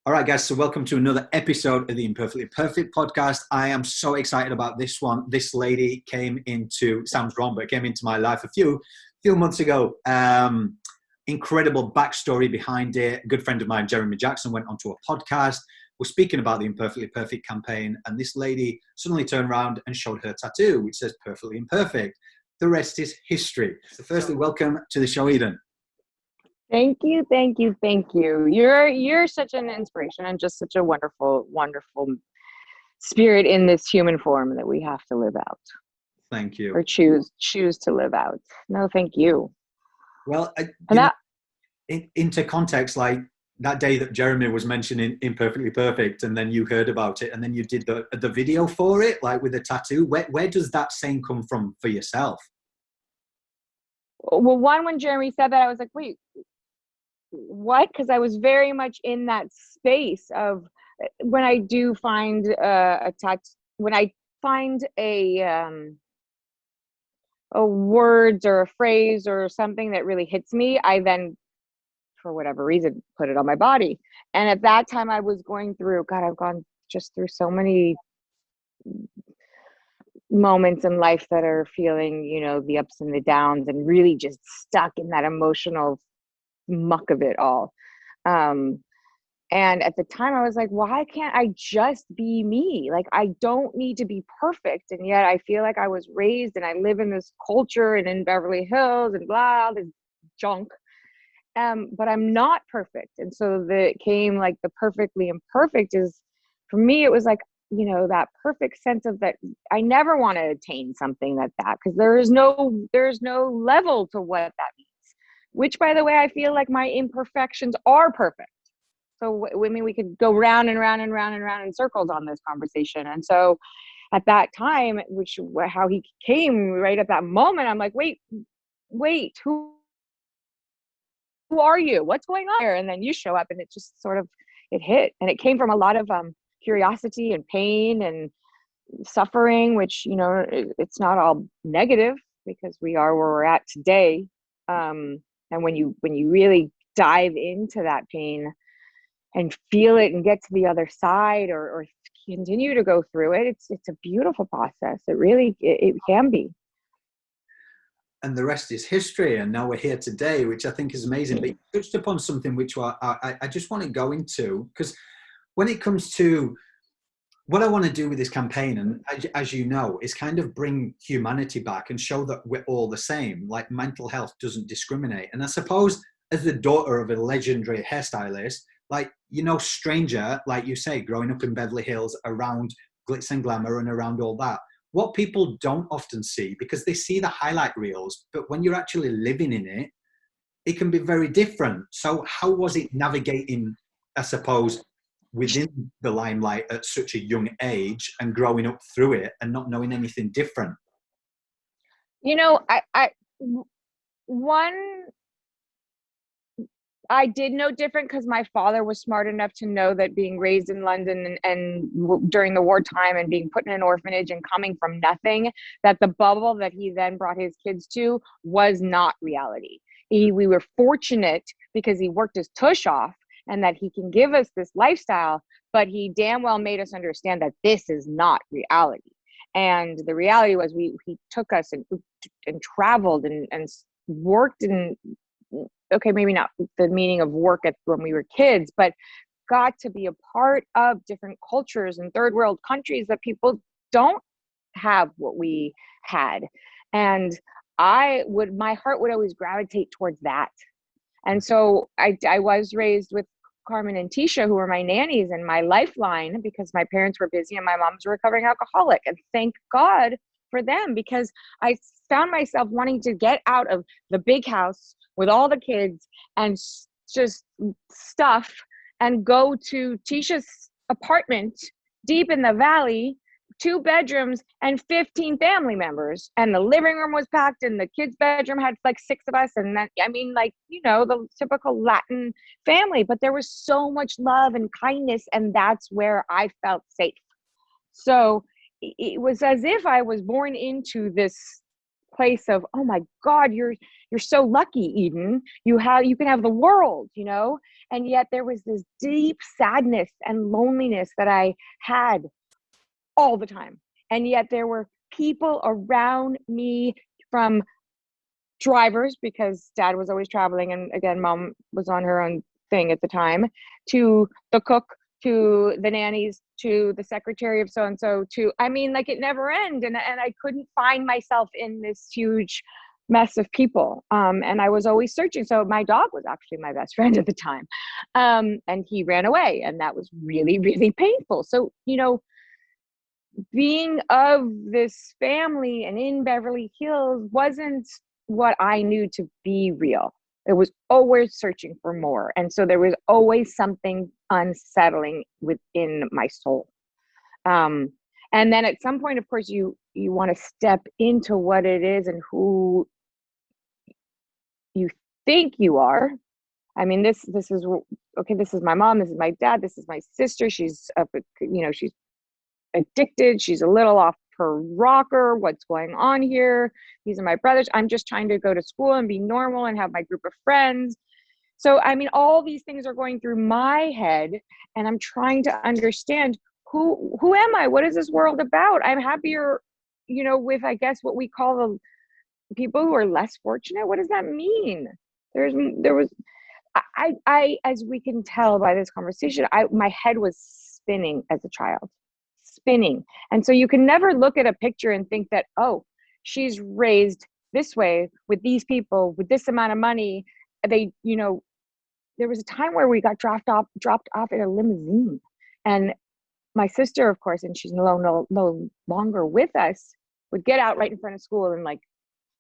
All right, guys, so welcome to another episode of the Imperfectly Perfect podcast. I am so excited about this one. This lady sounds wrong, but came into my life a few months ago. Incredible backstory behind it. A good friend of mine, Jeremy Jackson, went onto a podcast. We're speaking about the Imperfectly Perfect campaign, and this lady suddenly turned around and showed her tattoo, which says Perfectly Imperfect. The rest is history. So firstly, welcome to the show, Eden. Thank you. You're such an inspiration and just such a wonderful, wonderful spirit in this human form that we have to live out. Thank you. Or choose to live out. No, thank you. Well, into context, like that day that Jeremy was mentioning Imperfectly Perfect, and then you heard about it, and then you did the video for it, like with the tattoo. Where does that saying come from for yourself? Well, when Jeremy said that, I was like, wait, what? Because I was very much in that space of when I do find when I find a words or a phrase or something that really hits me, I then, for whatever reason, put it on my body. And at that time I was going through, God, I've gone just through so many moments in life that are feeling, the ups and the downs and really just stuck in that emotional muck of it all. And at the time I was like, why can't I just be me? Like, I don't need to be perfect. And yet I feel like I was raised and I live in this culture and in Beverly Hills and blah, this junk. But I'm not perfect. And so it came like the perfectly imperfect is, for me, it was like, that perfect sense of that. I never want to attain something because there's no level to what that means. Which, by the way, I feel like my imperfections are perfect. So, I mean, we could go round and round and round and round in circles on this conversation. And so at that time, how he came right at that moment, I'm like, wait, who are you? What's going on here? And then you show up and it just it hit. And it came from a lot of curiosity and pain and suffering, which, it's not all negative because we are where we're at today. And when you really dive into that pain and feel it and get to the other side or continue to go through it, it's a beautiful process. It really it can be. And the rest is history. And now we're here today, which I think is amazing. But you touched upon something which I just want to go into, because when it comes to what I want to do with this campaign, and as you know, is kind of bring humanity back and show that we're all the same. Like, mental health doesn't discriminate. And I suppose as the daughter of a legendary hairstylist, like, stranger, like you say, growing up in Beverly Hills around glitz and glamour and around all that, what people don't often see, because they see the highlight reels, but when you're actually living in it, it can be very different. So how was it navigating, I suppose, within the limelight at such a young age and growing up through it and not knowing anything different? I did know different because my father was smart enough to know that being raised in London and during the wartime and being put in an orphanage and coming from nothing, that the bubble that he then brought his kids to was not reality. We were fortunate because he worked his tush off and that he can give us this lifestyle, but he damn well made us understand that this is not reality. And the reality was he took us and traveled and worked in, okay, maybe not the meaning of work when we were kids, but got to be a part of different cultures and third world countries that people don't have what we had. And my heart would always gravitate towards that. And so I was raised with Carmen and Tisha, who were my nannies and my lifeline, because my parents were busy and my mom's a recovering alcoholic. And thank God for them, because I found myself wanting to get out of the big house with all the kids and just stuff and go to Tisha's apartment deep in the valley, 2 bedrooms and 15 family members. And the living room was packed and the kids' bedroom had like 6 of us. And that, the typical Latin family, but there was so much love and kindness. And that's where I felt safe. So it was as if I was born into this place of, oh my God, you're so lucky, Eden. You can have the world, you know? And yet there was this deep sadness and loneliness that I had all the time. And yet there were people around me, from drivers, because dad was always traveling, and again, mom was on her own thing at the time, to the cook, to the nannies, to the secretary of so-and-so, to, I mean, like, it never ended. And I couldn't find myself in this huge mess of people. And I was always searching. So my dog was actually my best friend at the time. And he ran away, and that was really, really painful. So, you know, being of this family and in Beverly Hills wasn't what I knew to be real. It was always searching for more. And so there was always something unsettling within my soul. And then at some point, of course, you want to step into what it is and who you think you are. I mean, this is, okay, this is my mom, this is my dad, this is my sister. She's up, you know, she's addicted. She's a little off her rocker. What's going on here? These are my brothers. I'm just trying to go to school and be normal and have my group of friends. So, I mean, all these things are going through my head, and I'm trying to understand who am I? What is this world about? I'm happier, you know, with, I guess, what we call the people who are less fortunate. What does that mean? There was, as we can tell by this conversation, my head was spinning as a child. Spinning. And so you can never look at a picture and think that, oh, she's raised this way with these people with this amount of money. They, you know, there was a time where we got dropped off in a limousine, and my sister, of course, and she's no longer with us, would get out right in front of school and, like,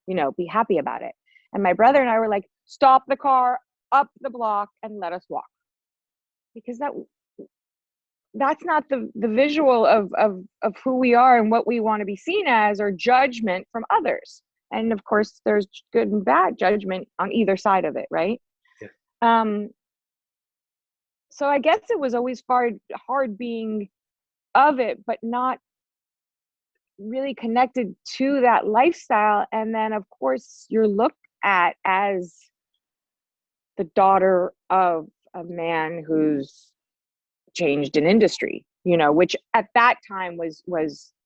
you know, be happy about it. And my brother and I were like, stop the car, up the block, and let us walk, because that's not the visual of who we are and what we want to be seen as, or judgment from others. And of course, there's good and bad judgment on either side of it, right? Yeah. So I guess it was always hard being of it, but not really connected to that lifestyle. And then, of course, you're looked at as the daughter of a man who's changed an industry, you know, which at that time was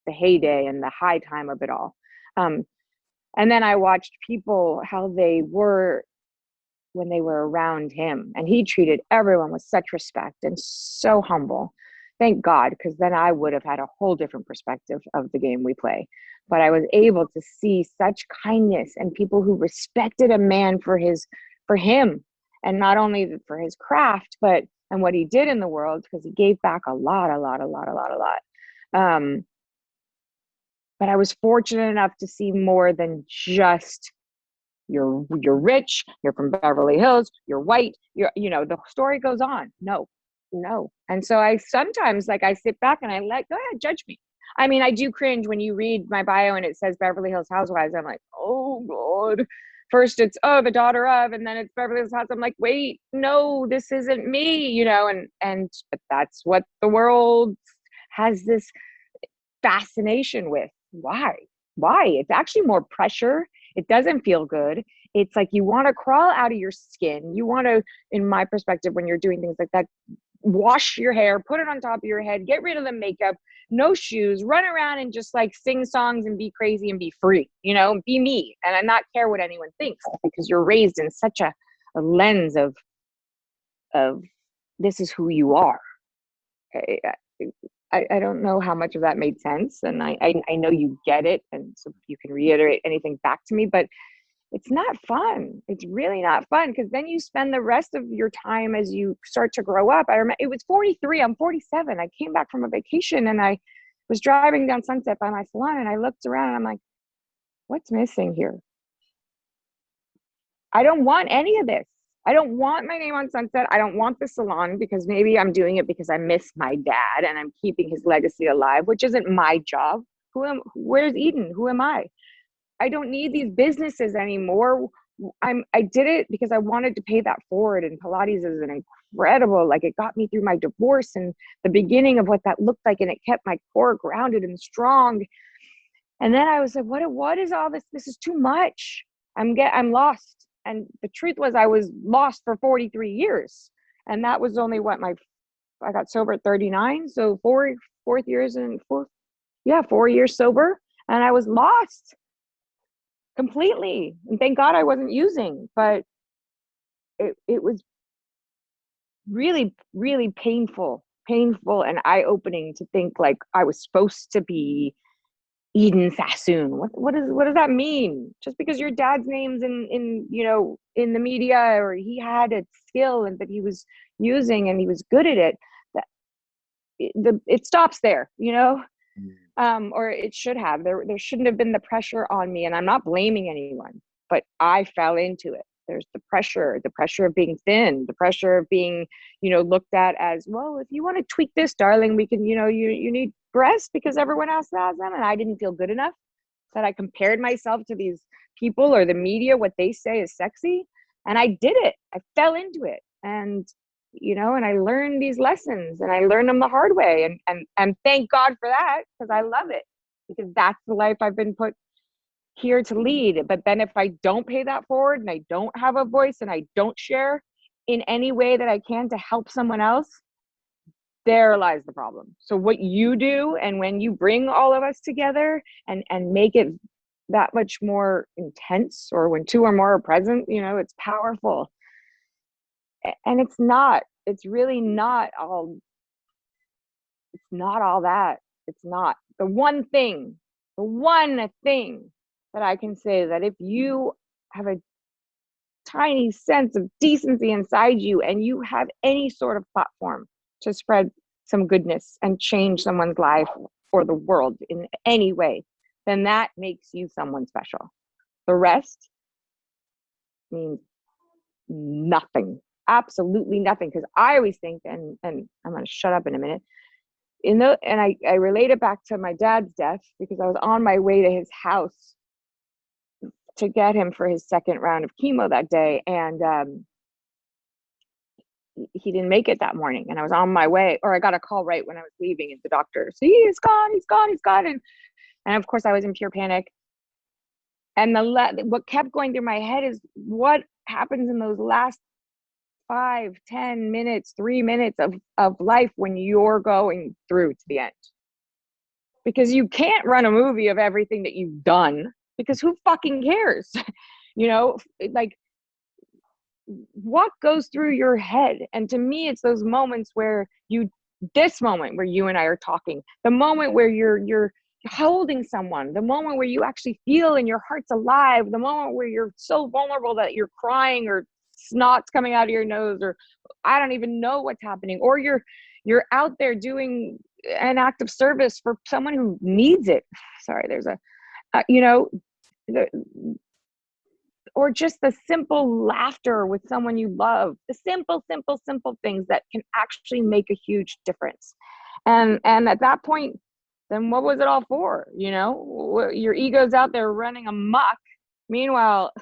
the heyday and the high time of it all. And then I watched people, how they were when they were around him, and he treated everyone with such respect and so humble. Thank God, because then I would have had a whole different perspective of the game we play. But I was able to see such kindness and people who respected a man for him, and not only for his craft, but and what he did in the world, because he gave back a lot. But I was fortunate enough to see more than just you're rich, you're from Beverly Hills, you're white, you know, the story goes on. No. And so I sometimes, like, I sit back and I go ahead, judge me. I mean, I do cringe when you read my bio and it says Beverly Hills Housewives. I'm like, oh God. First it's, oh, the daughter of, and then it's Beverly Hills Housewives. I'm like, wait, no, this isn't me, you know, and that's what the world has this fascination with. Why? It's actually more pressure. It doesn't feel good. It's like you want to crawl out of your skin. You want to, in my perspective, when you're doing things like that, wash your hair, put it on top of your head, get rid of the makeup, no shoes, run around and just, like, sing songs and be crazy and be free, you know, be me. And I not care what anyone thinks, because you're raised in such a lens of this is who you are. I don't know how much of that made sense. And I know you get it. And so you can reiterate anything back to me, but it's not fun. It's really not fun, because then you spend the rest of your time as you start to grow up. I remember it was 43. I'm 47. I came back from a vacation and I was driving down Sunset by my salon, and I looked around and I'm like, what's missing here? I don't want any of this. I don't want my name on Sunset. I don't want the salon, because maybe I'm doing it because I miss my dad and I'm keeping his legacy alive, which isn't my job. Where's Eden? Who am I? I don't need these businesses anymore. I did it because I wanted to pay that forward, and Pilates is an incredible, like, it got me through my divorce and the beginning of what that looked like, and it kept my core grounded and strong. And then I was like, what is all this? This is too much. I'm lost. And the truth was I was lost for 43 years. And that was only what I got sober at 39. So 4 years sober. And I was lost completely. And thank God I wasn't using, but it was really, really painful and eye-opening to think like I was supposed to be Eden Sassoon. What does that mean? Just because your dad's name's in in the media, or he had a skill and that he was using and he was good at it, that it stops there, or it should have. There shouldn't have been the pressure on me, and I'm not blaming anyone, but I fell into it. There's the pressure of being thin, the pressure of being, looked at as, well, if you want to tweak this, darling, we can, you need breasts because everyone else has them. And I didn't feel good enough that I compared myself to these people or the media, what they say is sexy. And I did it. I fell into it. And, and I learned these lessons, and I learned them the hard way. And thank God for that, because I love it, because that's the life I've been put here to lead. But then if I don't pay that forward, and I don't have a voice, and I don't share in any way that I can to help someone else, there lies the problem. So what you do, and when you bring all of us together and make it that much more intense, or when two or more are present, it's powerful. And it's really not all that. It's not the one thing that I can say, that if you have a tiny sense of decency inside you, and you have any sort of platform to spread some goodness and change someone's life or the world in any way, then that makes you someone special. The rest means nothing, absolutely nothing. Because I always think, and I'm going to shut up in a minute, and I relate it back to my dad's death, because I was on my way to his house to get him for his second round of chemo that day, and he didn't make it that morning. And I was on my way, or I got a call right when I was leaving, and the doctor said, he's gone. And of course I was in pure panic. And what kept going through my head is, what happens in those last 5, 10 minutes, 3 minutes of life when you're going through to the end? Because you can't run a movie of everything that you've done, because who fucking cares? Like, what goes through your head? And to me, it's those moments where this moment where you and I are talking, the moment where you're holding someone, the moment where you actually feel and your heart's alive, the moment where you're so vulnerable that you're crying, or snot's coming out of your nose, or I don't even know what's happening, or you're out there doing an act of service for someone who needs it. Sorry, there's or just the simple laughter with someone you love, the simple things that can actually make a huge difference. And at that point, then what was it all for? Your ego's out there running amok. Meanwhile,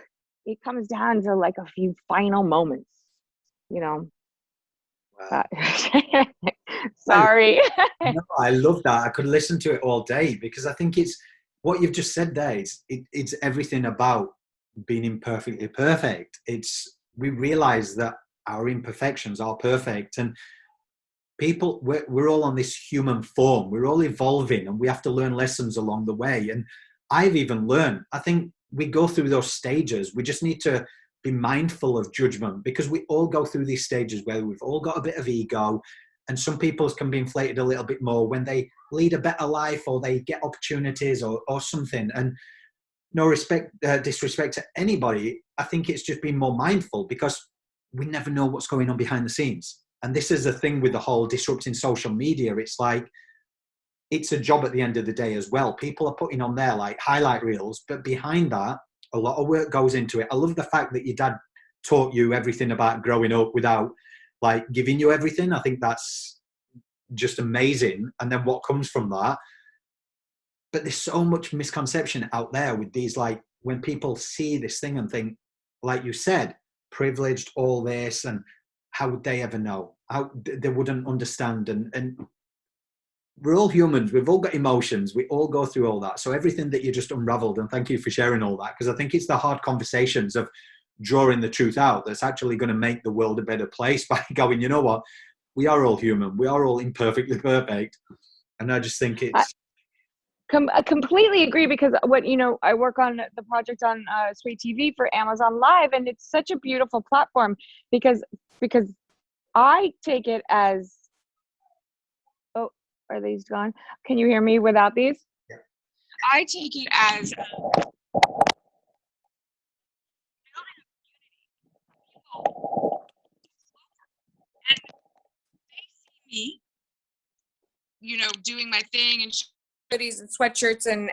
it comes down to like a few final moments, Wow. Sorry. No, I love that. I could listen to it all day, because I think it's what you've just said there. It's everything about being imperfectly perfect. We realize that our imperfections are perfect, and people, we're all on this human form. We're all evolving, and we have to learn lessons along the way. And I've even learned, I think we go through those stages. We just need to be mindful of judgment, because we all go through these stages where we've all got a bit of ego, and some people can be inflated a little bit more when they lead a better life, or they get opportunities or something. And no disrespect to anybody. I think it's just being more mindful, because we never know what's going on behind the scenes. And this is the thing with the whole disrupting social media. It's like, it's a job at the end of the day as well. People are putting on their like highlight reels, but behind that, a lot of work goes into it. I love the fact that your dad taught you everything about growing up without like giving you everything. I think that's just amazing. And then what comes from that. But there's so much misconception out there with these, like, when people see this thing and think, like you said, privileged, all this, and how would they ever know? How they wouldn't understand. And we're all humans. We've all got emotions. We all go through all that. So everything that you just unraveled, and thank you for sharing all that, because I think it's the hard conversations of drawing the truth out that's actually going to make the world a better place by going, you know what, we are all human. We are all imperfectly perfect. And I just think it's... I completely agree, because what, I work on the project on Sweet TV for Amazon Live, and it's such a beautiful platform because I take it as, oh, are these gone? Can you hear me without these? Yeah. I take it as and they see me, doing my thing and hoodies and sweatshirts and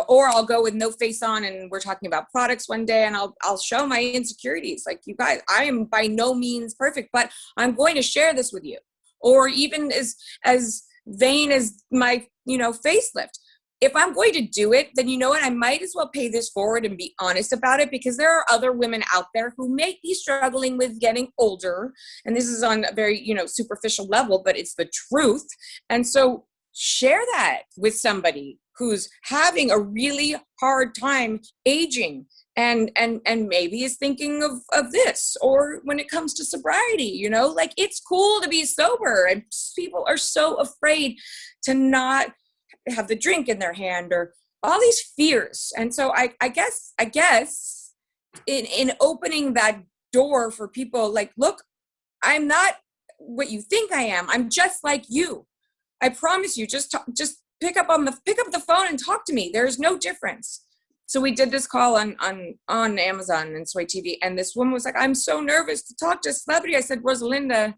or I'll go with no face on and we're talking about products one day and I'll show my insecurities. Like, you guys, I am by no means perfect, but I'm going to share this with you. Or even as vain as my, facelift. If I'm going to do it, then you know what? I might as well pay this forward and be honest about it, because there are other women out there who may be struggling with getting older. And this is on a very, superficial level, but it's the truth. And so share that with somebody who's having a really hard time aging and maybe is thinking of this. Or when it comes to sobriety, like, it's cool to be sober, and people are so afraid to not have the drink in their hand, or all these fears. And so I guess in opening that door for people, like, look, I'm not what you think I am. I'm just like you. I promise you, just pick up the phone and talk to me. There's no difference. So we did this call on Amazon and Sway TV, and this woman was like, I'm so nervous to talk to a celebrity. I said, Rosalinda,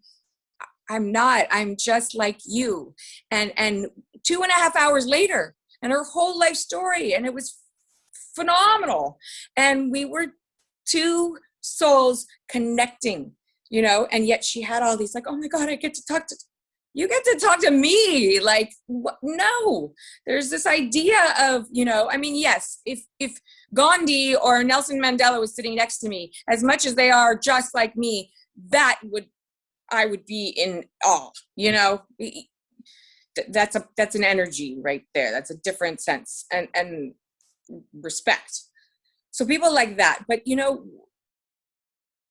I'm not. I'm just like you. And 2.5 hours later, and her whole life story, and it was phenomenal. And we were two souls connecting, and yet she had all these, like, oh my God, you get to talk to me. Like, what? No, there's this idea of, yes, if Gandhi or Nelson Mandela was sitting next to me, as much as they are just like me, I would be in awe, that's an energy right there. That's a different sense and respect. So people like that, but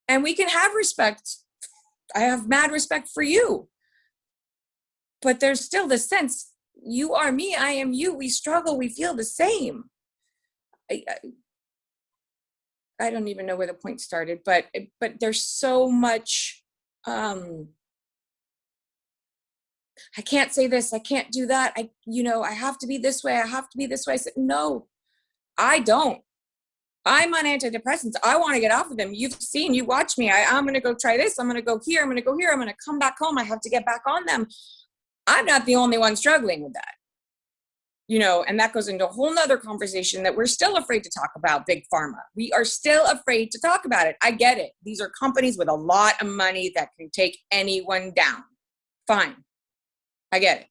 and we can have respect. I have mad respect for you. But there's still the sense, you are me, I am you. We struggle, we feel the same. I don't even know where the point started, but there's so much, I can't say this, I can't do that. I have to be this way, I have to be this way. I said, no, I don't. I'm on antidepressants. I want to get off of them. You watch me. I'm going to go try this. I'm going to go here. I'm going to go here. I'm going to come back home. I have to get back on them. I'm not the only one struggling with that, and that goes into a whole nother conversation that we're still afraid to talk about. Big pharma. We are still afraid to talk about it. I get it. These are companies with a lot of money that can take anyone down. Fine. I get it.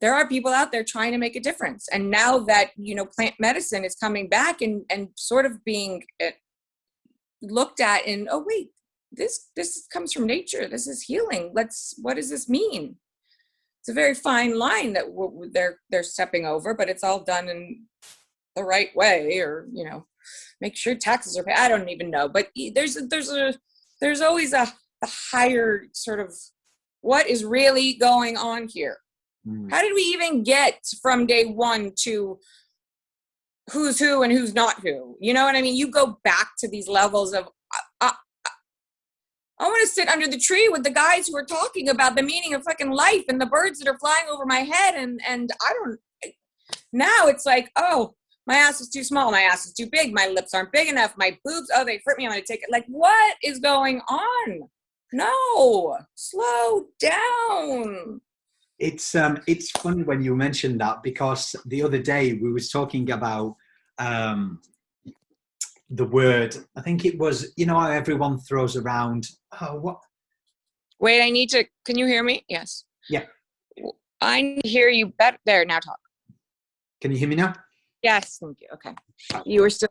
There are people out there trying to make a difference. And now that, plant medicine is coming back and sort of being looked at and, oh, wait, this comes from nature. This is healing. What does this mean? It's a very fine line that they're stepping over, but it's all done in the right way, or make sure taxes are paid. I don't even know, but there's always a higher sort of what is really going on here. How did we even get from day one to who's who and who's not who? You know what I mean? You go back to these levels of I want to sit under the tree with the guys who are talking about the meaning of fucking life and the birds that are flying over my head. And I don't, now it's like, oh, my ass is too small. My ass is too big. My lips aren't big enough. My boobs, oh, they hurt me. I'm going to take it. Like, what is going on? No, slow down. It's funny when you mentioned that, because the other day we was talking about, the word, I think it was, how everyone throws around, what? Wait, can you hear me? Yes. Yeah. I hear you better. There, now talk. Can you hear me now? Yes, thank you. Okay. You were still.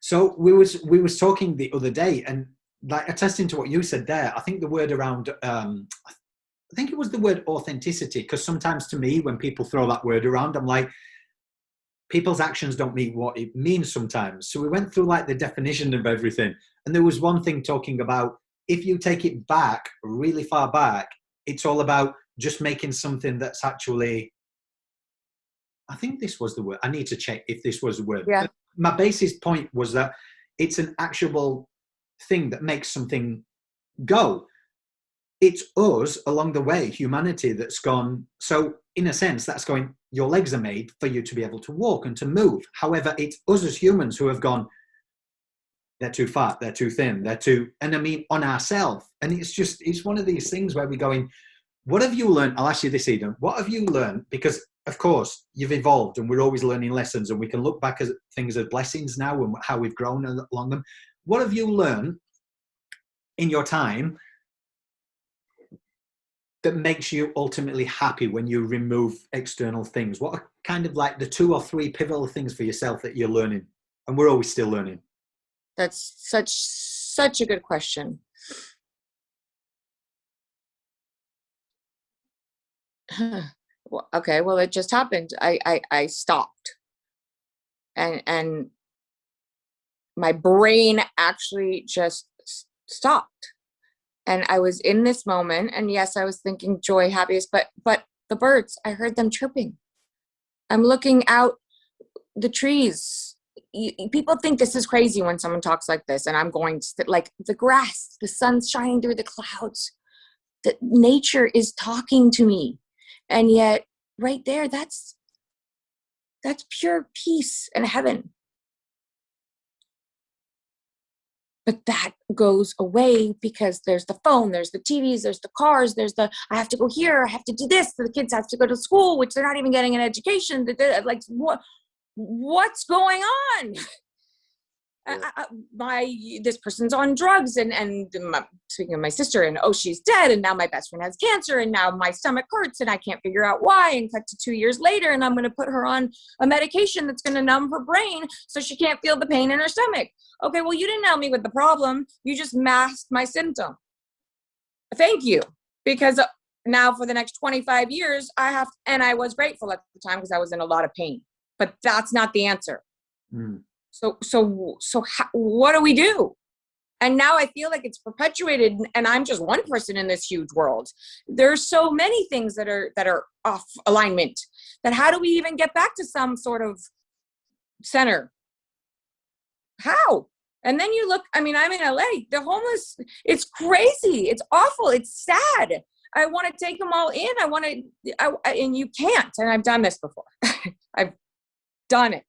So we was talking the other day, and like attesting to what you said there, I think the word around, I think it was the word authenticity, because sometimes to me, when people throw that word around, I'm like, people's actions don't mean what it means sometimes. So we went through like the definition of everything. And there was one thing talking about, if you take it back, really far back, it's all about just making something that's actually, I think this was the word. I need to check if this was the word. Yeah. But my basis point was that it's an actual thing that makes something go. It's us along the way, humanity, that's gone. So in a sense, that's going, your legs are made for you to be able to walk and to move. However, it's us as humans who have gone, they're too fat, they're too thin, they're too, and I mean, on ourselves. And it's one of these things where we're going, what have you learned? I'll ask you this, Eden. What have you learned? Because, of course, you've evolved and we're always learning lessons, and we can look back at things as blessings now and how we've grown along them. What have you learned in your time that makes you ultimately happy when you remove external things? What are kind of like the 2 or 3 pivotal things for yourself that you're learning? And we're always still learning. That's such a good question. Well, okay, well, it just happened. I stopped, and my brain actually just stopped, and I was in this moment, and yes, I was thinking joy, happiness, but the birds, I heard them chirping. I'm looking out the trees. People think this is crazy when someone talks like this, and I'm going to, like, the grass, the sun's shining through the clouds, that nature is talking to me. And yet right there, that's pure peace and heaven. But that goes away because there's the phone, there's the TVs, there's the cars, there's the, I have to go here, I have to do this, the kids have to go to school, which they're not even getting an education. Like, what's going on? This person's on drugs, and speaking of my sister, and oh, she's dead, and now my best friend has cancer, and now my stomach hurts, and I can't figure out why, and cut to 2 years later, and I'm going to put her on a medication that's going to numb her brain so she can't feel the pain in her stomach. Okay, well, you didn't help me with the problem. You just masked my symptom. Thank you. Because now for the next 25 years, and I was grateful at the time because I was in a lot of pain, but that's not the answer. Mm. So what do we do? And now I feel like it's perpetuated, and I'm just one person in this huge world. There's so many things that are off alignment, that how do we even get back to some sort of center? How? And then you look, I mean, I'm in LA, the homeless, it's crazy. It's awful. It's sad. I want to take them all in. And you can't. And I've done this before. I've done it.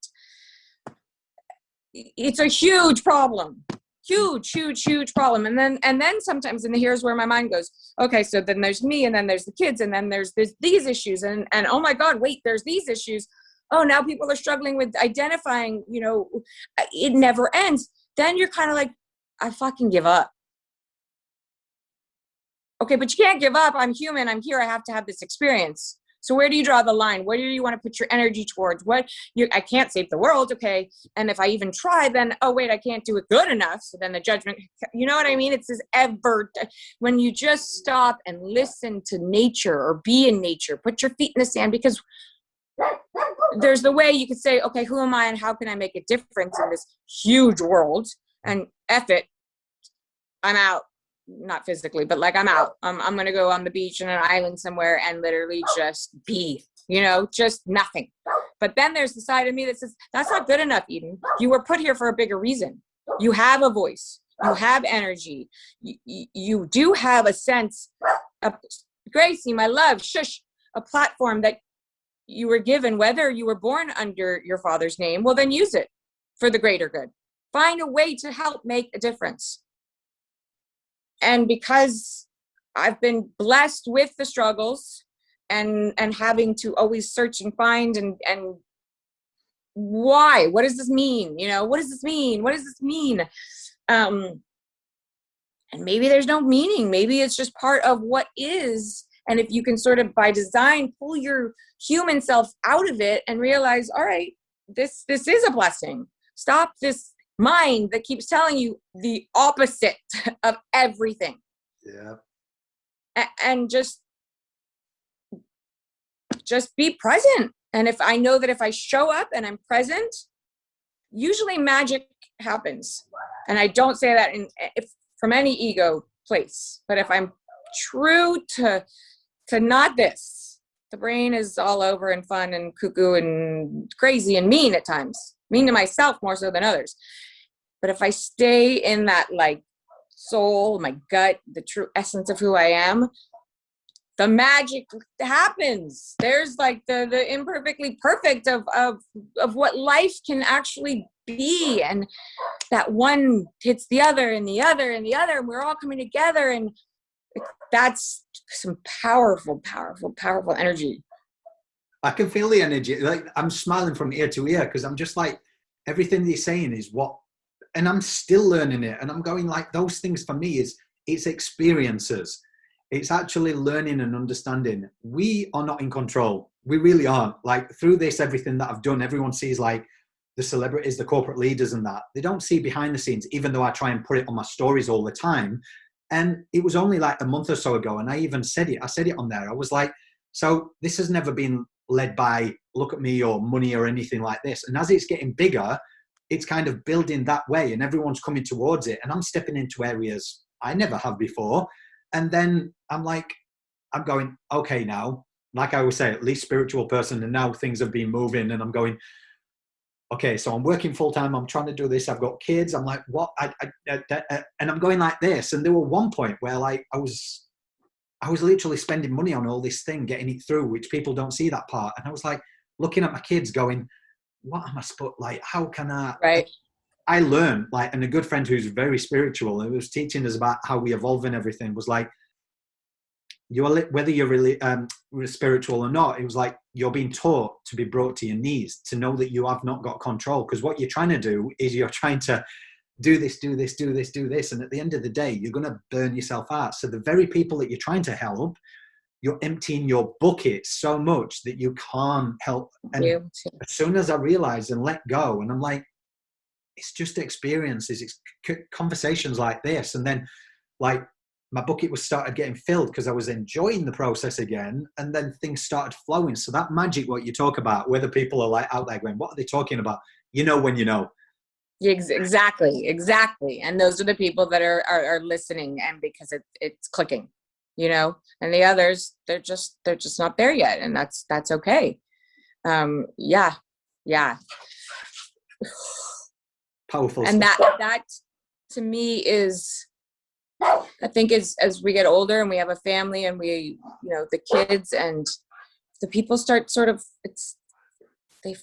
It's a huge problem. Huge problem. And then sometimes, and here's where my mind goes, okay, so then there's me, and then there's the kids, and then there's these issues, and oh my God, wait, there's these issues. Oh, now people are struggling with identifying, it never ends. Then you're kind of like, I fucking give up. Okay, but you can't give up. I'm human. I'm here. I have to have this experience. So where do you draw the line? Where do you want to put your energy towards? I can't save the world, okay? And if I even try, then, oh, wait, I can't do it good enough. So then the judgment, you know what I mean? It's this when you just stop and listen to nature, or be in nature, put your feet in the sand, because there's the way you could say, okay, who am I and how can I make a difference in this huge world? And F it, I'm out. Not physically, but like, I'm out. I'm going to go on the beach in an island somewhere and literally just be, just nothing. But then there's the side of me that says, that's not good enough, Eden. You were put here for a bigger reason. You have a voice. You have energy. You do have a sense of, Gracie, my love, shush, a platform that you were given, whether you were born under your father's name, well, then use it for the greater good. Find a way to help make a difference. And because I've been blessed with the struggles and having to always search and find and why, what does this mean? What does this mean? What does this mean? And maybe there's no meaning. Maybe it's just part of what is. And if you can sort of by design pull your human self out of it and realize, all right, this is a blessing. Stop this mind that keeps telling you the opposite of everything. Yeah. And just just be present. And if I know that if I show up and I'm present, usually magic happens. And I don't say that from any ego place, but if I'm true to not this, the brain is all over and fun and cuckoo and crazy and mean at times, mean to myself more so than others. But if I stay in that like soul, my gut, the true essence of who I am, the magic happens. There's like the imperfectly perfect of what life can actually be. And that one hits the other and the other and the other, and we're all coming together. And that's some powerful, powerful, powerful energy. I can feel the energy. Like I'm smiling from ear to ear because I'm just like, everything they're saying is what, and I'm still learning it. And I'm going like, those things for me it's experiences. It's actually learning and understanding. We are not in control. We really aren't. Like through this, everything that I've done, everyone sees like the celebrities, the corporate leaders and that. They don't see behind the scenes, even though I try and put it on my stories all the time. And it was only like a month or so ago. And I even said it. I said it on there. I was like, so this has never been led by look at me or money or anything like this. And as it's getting bigger, it's kind of building that way and everyone's coming towards it. And I'm stepping into areas I never have before. And then I'm like, I'm going, okay, now, like I always say, at least spiritual person. And now things have been moving and I'm going, okay, so I'm working full time. I'm trying to do this. I've got kids. I'm like, what? And I'm going like this. And there was one point where like, I was literally spending money on all this thing, getting it through, which people don't see that part. And I was like, looking at my kids going, what am I supposed, like, how can I? Right. I learned, like, and a good friend who's very spiritual, who was teaching us about how we evolve and everything, was like, whether you're really spiritual or not, it was like, you're being taught to be brought to your knees, to know that you have not got control. Because what you're trying to do is you're trying to do this. And at the end of the day, you're going to burn yourself out. So the very people that you're trying to help, you're emptying your bucket so much that you can't help. And as soon as I realized and let go, and I'm like, it's just experiences, it's conversations like this. And then like my bucket was started getting filled because I was enjoying the process again. And then things started flowing. So that magic, what you talk about, whether people are like out there going, what are they talking about? You know, when you know. Exactly. And those are the people that are listening, and because it's clicking, you know, and the others, they're just not there yet. And that's okay. Yeah. Powerful. And that to me is, I think as we get older and we have a family and we, you know, the kids and the people start sort of, they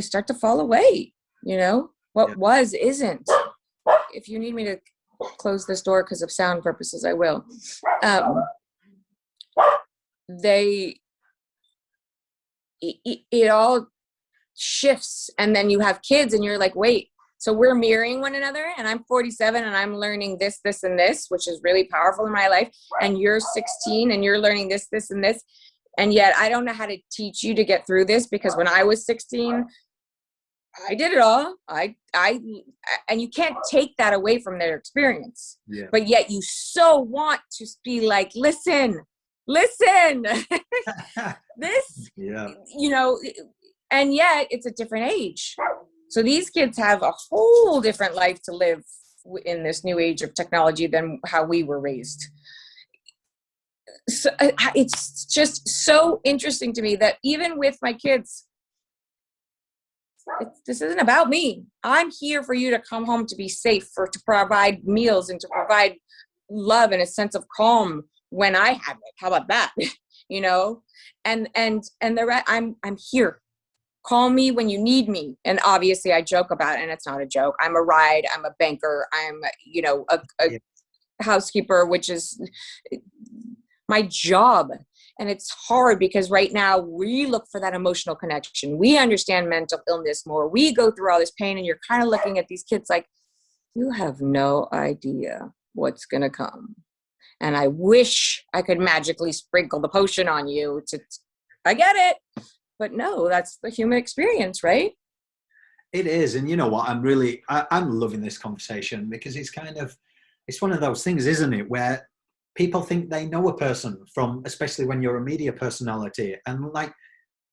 start to fall away, you know, what was isn't. If you need me to close this door because of sound purposes, I will. It all shifts, and then you have kids and you're like, wait, so we're mirroring one another, and I'm 47 and I'm learning this, and this, which is really powerful in my life. And you're 16 and you're learning this, and this. And yet I don't know how to teach you to get through this, because when I was 16, I did it all. And you can't take that away from their experience, but yet you so want to be like, listen, this, you know, and yet it's a different age. So these kids have a whole different life to live in this new age of technology than how we were raised. So it's just so interesting to me that even with my kids, this isn't about me. I'm here for you to come home to be safe, to provide meals and to provide love and a sense of calm when I have it. How about that? You know, and I'm here. Call me when you need me. And obviously I joke about it, and it's not a joke. I'm a ride. I'm a banker. I'm, you know, a housekeeper, which is my job. And it's hard because right now we look for that emotional connection. We understand mental illness more. We go through all this pain, and you're kind of looking at these kids like, you have no idea what's going to come. And I wish I could magically sprinkle the potion on you. I get it. But no, that's the human experience, right? It is. And you know what? I'm loving this conversation, because it's one of those things, isn't it? Where people think they know a person from, especially when you're a media personality. And like,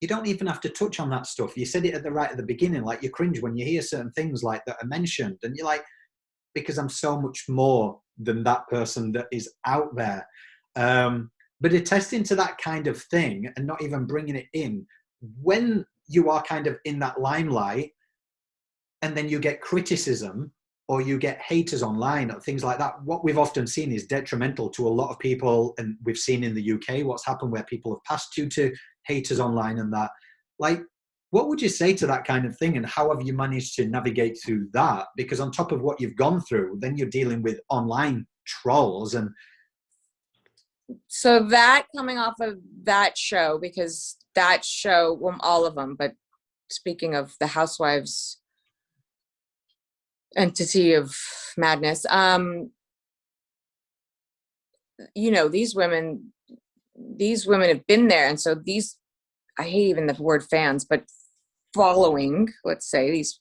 you don't even have to touch on that stuff. You said it at the beginning, like you cringe when you hear certain things like that are mentioned, and you're like, because I'm so much more than that person that is out there. But attesting to that kind of thing and not even bringing it in when you are kind of in that limelight, and then you get criticism or you get haters online or things like that. What we've often seen is detrimental to a lot of people. And we've seen in the UK what's happened where people have passed due to haters online and that. Like, what would you say to that kind of thing, and how have you managed to navigate through that? Because on top of what you've gone through, then you're dealing with online trolls. And so that coming off of that show, because that show, well, all of them, but speaking of the Housewives entity of madness, you know, these women have been there. And so these, I hate even the word fans, but following, let's say these,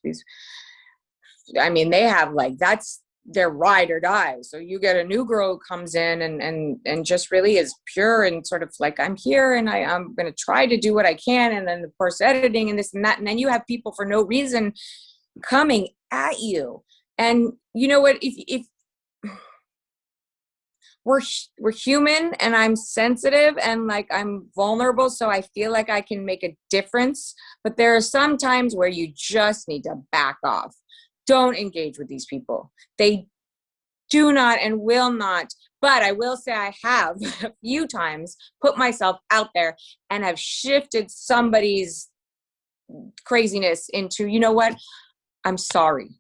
I mean, they have like, that's their ride or die. So you get a new girl who comes in and just really is pure and sort of like, I'm here and I'm going to try to do what I can. And then of course editing and this and that. And then you have people for no reason coming at you. And you know what, if we're human, and I'm sensitive and like I'm vulnerable, so I feel like I can make a difference. But there are some times where you just need to back off. Don't engage with these people. They do not and will not. But I will say I have a few times put myself out there and have shifted somebody's craziness into, you know what? I'm sorry.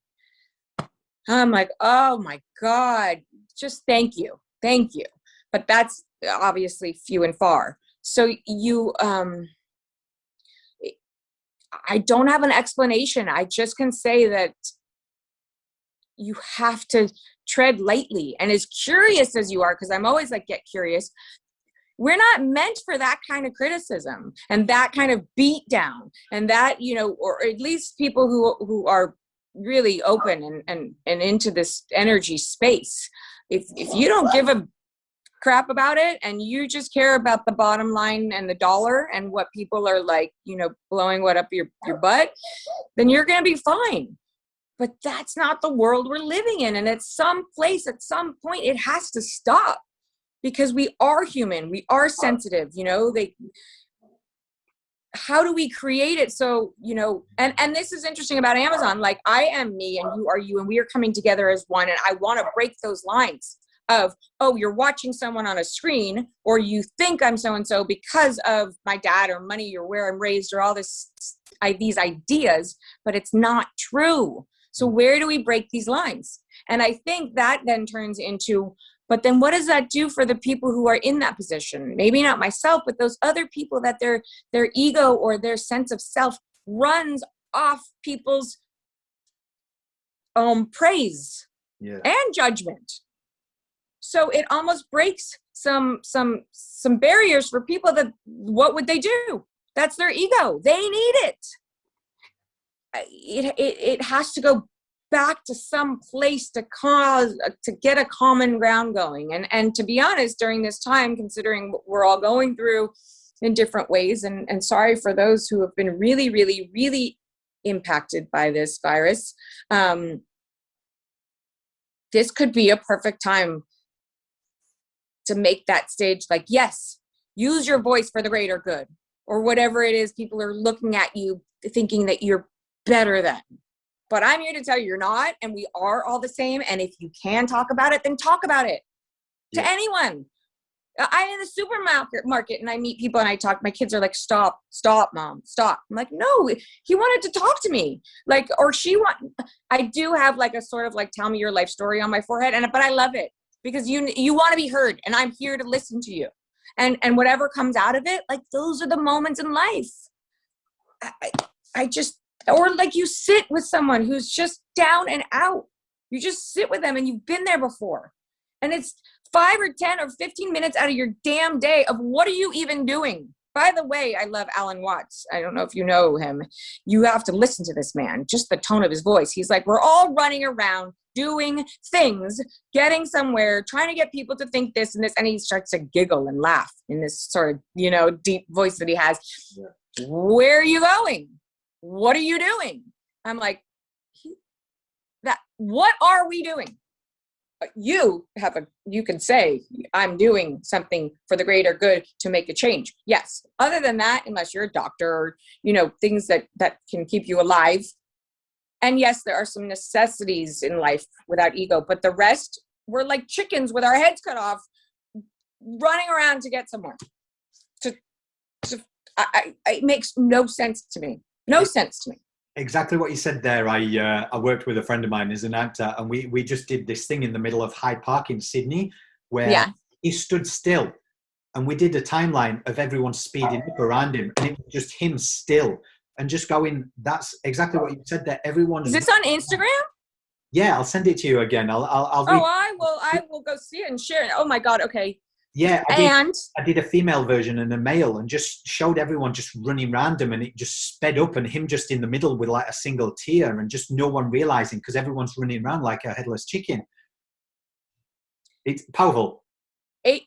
I'm like, oh my God, just thank you. Thank you. But that's obviously few and far. So you, I don't have an explanation. I just can say that you have to tread lightly. And as curious as you are, because I'm always like, get curious. We're not meant for that kind of criticism and that kind of beat down and that, you know, or at least people who are really open and into this energy space. If you don't give a crap about it and you just care about the bottom line and the dollar and what people are like, you know, blowing what up your butt, then you're going to be fine. But that's not the world we're living in. And at some place, at some point, it has to stop because we are human. We are sensitive, you know, how do we create it? So, you know, and this is interesting about Amazon. Like I am me and you are you, and we are coming together as one. And I want to break those lines of, oh, you're watching someone on a screen, or you think I'm so-and-so because of my dad or money or where I'm raised or all this, these ideas, but it's not true. So where do we break these lines? And I think that then turns into, but then what does that do for the people who are in that position? Maybe not myself, but those other people that their ego or their sense of self runs off people's praise and judgment. So it almost breaks some barriers for people that, what would they do? That's their ego. They need it. It has to go back to some place to get a common ground going. And to be honest, during this time, considering what we're all going through in different ways, and sorry for those who have been really, really, really impacted by this virus, this could be a perfect time to make that stage like, yes, use your voice for the greater good, or whatever it is people are looking at you thinking that you're better than. But I'm here to tell you you're not, and we are all the same. And if you can talk about it, then talk about it to anyone. I'm in the supermarket and I meet people and I talk. My kids are like, stop, mom, stop. I'm like, no, he wanted to talk to me. Like, or I do have like a sort of like, tell me your life story on my forehead. But I love it because you want to be heard, and I'm here to listen to you. And whatever comes out of it, like those are the moments in life. I just, or like you sit with someone who's just down and out. You just sit with them and you've been there before. And it's 5 or 10 or 15 minutes out of your damn day of what are you even doing? By the way, I love Alan Watts. I don't know if you know him. You have to listen to this man, just the tone of his voice. He's like, we're all running around doing things, getting somewhere, trying to get people to think this and this. And he starts to giggle and laugh in this sort of, you know, deep voice that he has. Yeah. Where are you going? What are you doing? I'm like, what are we doing? You can say, I'm doing something for the greater good to make a change. Yes. Other than that, unless you're a doctor or, you know, things that can keep you alive. And yes, there are some necessities in life without ego, but the rest, we're like chickens with our heads cut off, running around to get somewhere. It makes no sense to me. No sense to me. Exactly what you said there. I worked with a friend of mine as an actor, and we just did this thing in the middle of Hyde Park in Sydney where he stood still, and we did a timeline of everyone speeding up around him, and it was just him still and just going, that's exactly what you said there. Everyone's... Is this on Instagram? Yeah, I'll send it to you again. I'll I will go see it and share it. Oh my God. Okay. Yeah, I did a female version and a male, and just showed everyone just running random, and it just sped up, and him just in the middle with like a single tear, and just no one realizing because everyone's running around like a headless chicken. It's powerful. I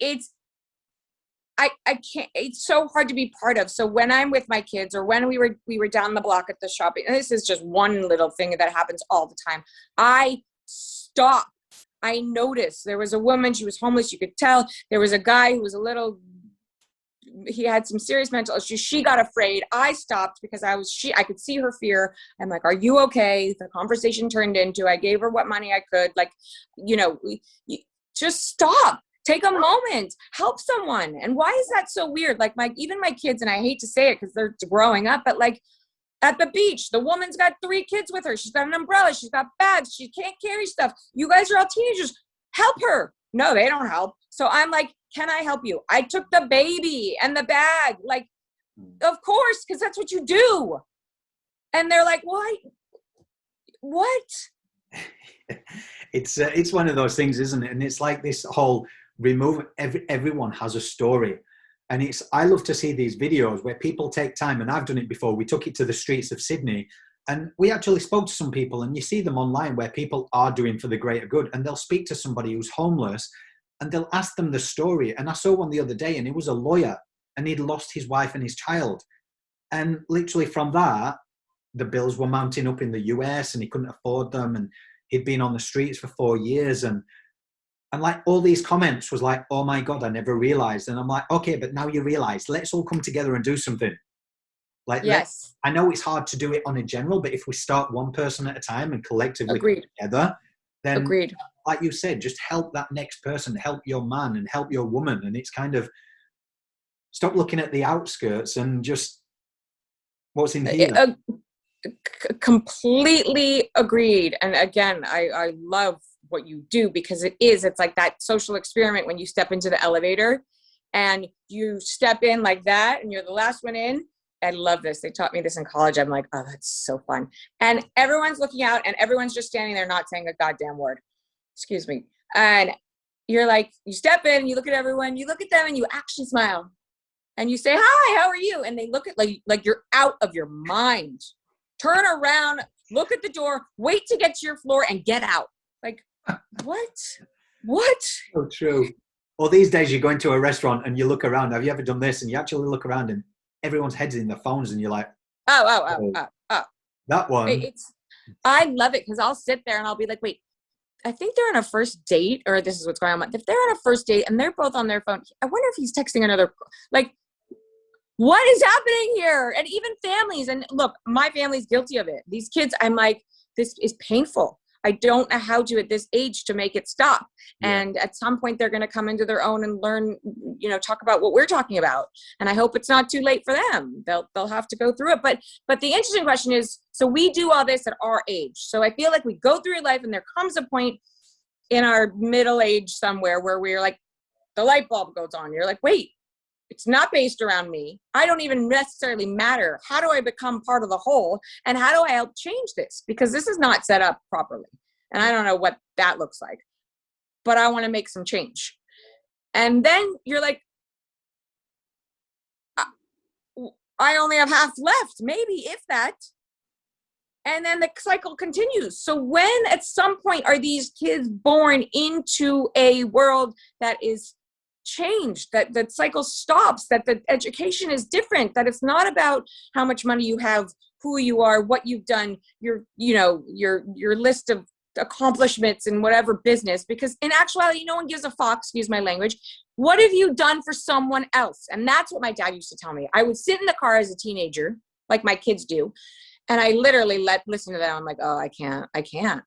can't. It's so hard to be part of. So when I'm with my kids, or when we were down the block at the shopping, and this is just one little thing that happens all the time, I stop. I noticed there was a woman, she was homeless, you could tell. There was a guy who was he had some serious mental issues. She got afraid. I stopped because I could see her fear. I'm like, are you okay? The conversation turned into, I gave her what money I could. Like, you know, just stop. Take a moment. Help someone. And why is that so weird? Like even my kids, and I hate to say it because they're growing up, but like, at the beach, the woman's got 3 kids with her. She's got an umbrella. She's got bags. She can't carry stuff. You guys are all teenagers. Help her. No, they don't help. So I'm like, can I help you? I took the baby and the bag. Like, of course, because that's what you do. And they're like, what? It's one of those things, isn't it? And it's like this whole everyone has a story. And I love to see these videos where people take time, and I've done it before. We took it to the streets of Sydney, and we actually spoke to some people, and you see them online where people are doing for the greater good, and they'll speak to somebody who's homeless, and they'll ask them the story. And I saw one the other day, and he was a lawyer, and he'd lost his wife and his child. And literally from that, the bills were mounting up in the US, and he couldn't afford them, and he'd been on the streets for 4 years, and like all these comments was like, oh my God, I never realized. And I'm like, okay, but now you realize, let's all come together and do something. Like, yes, I know it's hard to do it on a general, but if we start one person at a time and collectively together, then like you said, just help that next person, help your man and help your woman. And it's kind of stop looking at the outskirts and just what's in here. Completely agreed. And again, I love what you do, because it's like that social experiment when you step into the elevator and you step in like that and you're the last one in. I love this. They taught me this in college. I'm like, oh, that's so fun. And everyone's looking out and everyone's just standing there not saying a goddamn word. Excuse me. And you're like, you step in and you look at everyone, you look at them and you actually smile and you say, hi, how are you? And they look at like you're out of your mind. Turn around, look at the door, wait to get to your floor and get out. Like, what? So true. Or these days you go into a restaurant and you look around. Have you ever done this? And you actually look around and everyone's heads in their phones and you're like, oh. That one. I love it because I'll sit there and I'll be like, wait, I think they're on a first date, or this is what's going on. If they're on a first date and they're both on their phone, I wonder if he's texting another, like, what is happening here? And even families, and look, my family's guilty of it. These kids, I'm like, this is painful. I don't know how to at this age to make it stop. Yeah. And at some point they're going to come into their own and learn, talk about what we're talking about. And I hope it's not too late for them. They'll have to go through it. But the interesting question is, so we do all this at our age. So I feel like we go through life and there comes a point in our middle age somewhere where we're like, the light bulb goes on. You're like, wait, it's not based around me. I don't even necessarily matter. How do I become part of the whole? And how do I help change this? Because this is not set up properly. And I don't know what that looks like. But I want to make some change. And then you're like, I only have half left, maybe, if that. And then the cycle continues. So when at some point are these kids born into a world that is changed, that the cycle stops, that the education is different, that it's not about how much money you have, who you are, what you've done, your list of accomplishments in whatever business, because in actuality, no one gives a fuck, excuse my language. What have you done for someone else? And that's what my dad used to tell me. I would sit in the car as a teenager, like my kids do, and I literally listen to them. I'm like, oh, I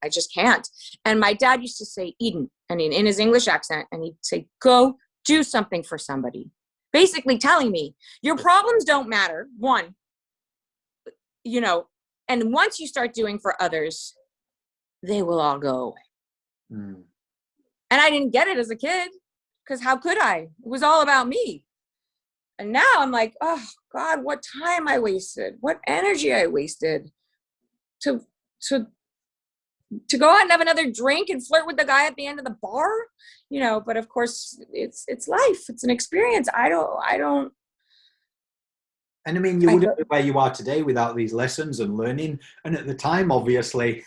just can't. And my dad used to say, Eden, and in his English accent, and he'd say, go do something for somebody. Basically telling me your problems don't matter, one, and once you start doing for others, they will all go away. And I didn't get it as a kid, because how could I? It was all about me. And now I'm like, oh God, what time I wasted, what energy I wasted to go out and have another drink and flirt with the guy at the end of the bar, but of course it's life. It's an experience. I don't. And I mean, you wouldn't be where you are today without these lessons and learning. And at the time, obviously,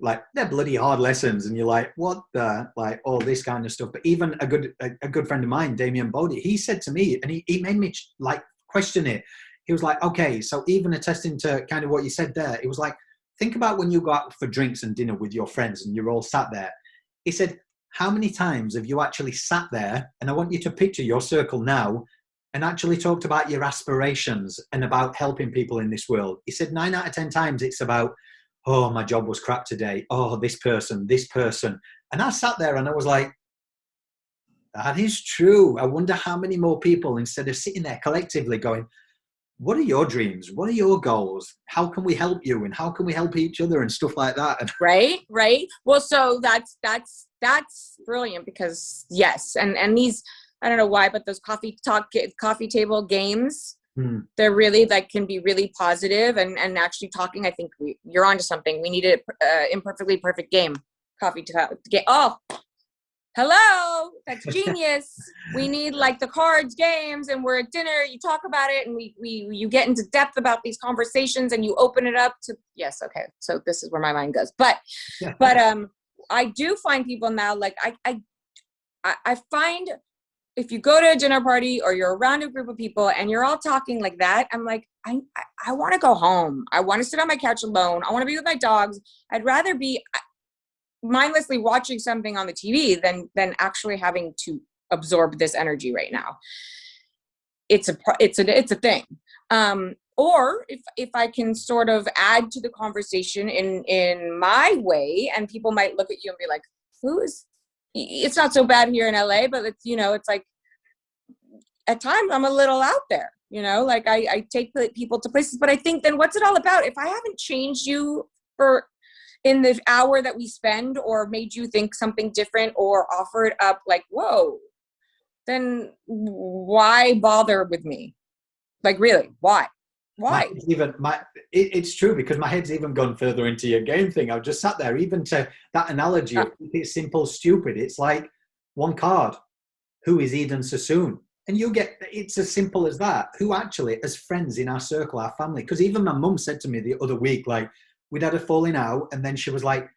like, they're bloody hard lessons. And you're like, what the, like, all this kind of stuff. But even a good friend of mine, Damien Bodie, he said to me, and he made me like question it. He was like, okay, so even attesting to kind of what you said there, it was like, think about when you go out for drinks and dinner with your friends and you're all sat there. He said, how many times have you actually sat there? And I want you to picture your circle now and actually talked about your aspirations and about helping people in this world. He said 9 out of 10 times it's about, oh, my job was crap today. Oh, this person. And I sat there and I was like, that is true. I wonder how many more people, instead of sitting there collectively going, what are your dreams? What are your goals? How can we help you? And how can we help each other and stuff like that? And Right. Well, so that's brilliant, because yes. And these, I don't know why, but those coffee table games, they're really, like, can be really positive and actually talking. I think you're onto something. We need an imperfectly perfect game. Coffee game. Oh, hello. That's genius. We need, like, the cards games, and we're at dinner. You talk about it, and you get into depth about these conversations, and you open it up to, yes. Okay. So this is where my mind goes. But I do find people now, like, I find, if you go to a dinner party or you're around a group of people and you're all talking like that, I'm like, I want to go home. I want to sit on my couch alone. I want to be with my dogs. I'd rather be mindlessly watching something on the TV than actually having to absorb this energy right now. It's a thing. Or if I can sort of add to the conversation in my way, and people might look at you and be like, it's not so bad here in LA, but it's, it's like, at times I'm a little out there, like I take people to places, but I think, then what's it all about? If I haven't changed you in the hour that we spend, or made you think something different, or offered up, like, whoa, then why bother with me? Like, really, why? It's true, because my head's even gone further into your game thing. I've just sat there, even to that analogy of it's simple, stupid. It's like one card. Who is Eden Sassoon? And it's as simple as that. Who actually, as friends in our circle, our family, because even my mum said to me the other week, like, we'd had a falling out, and then she was like,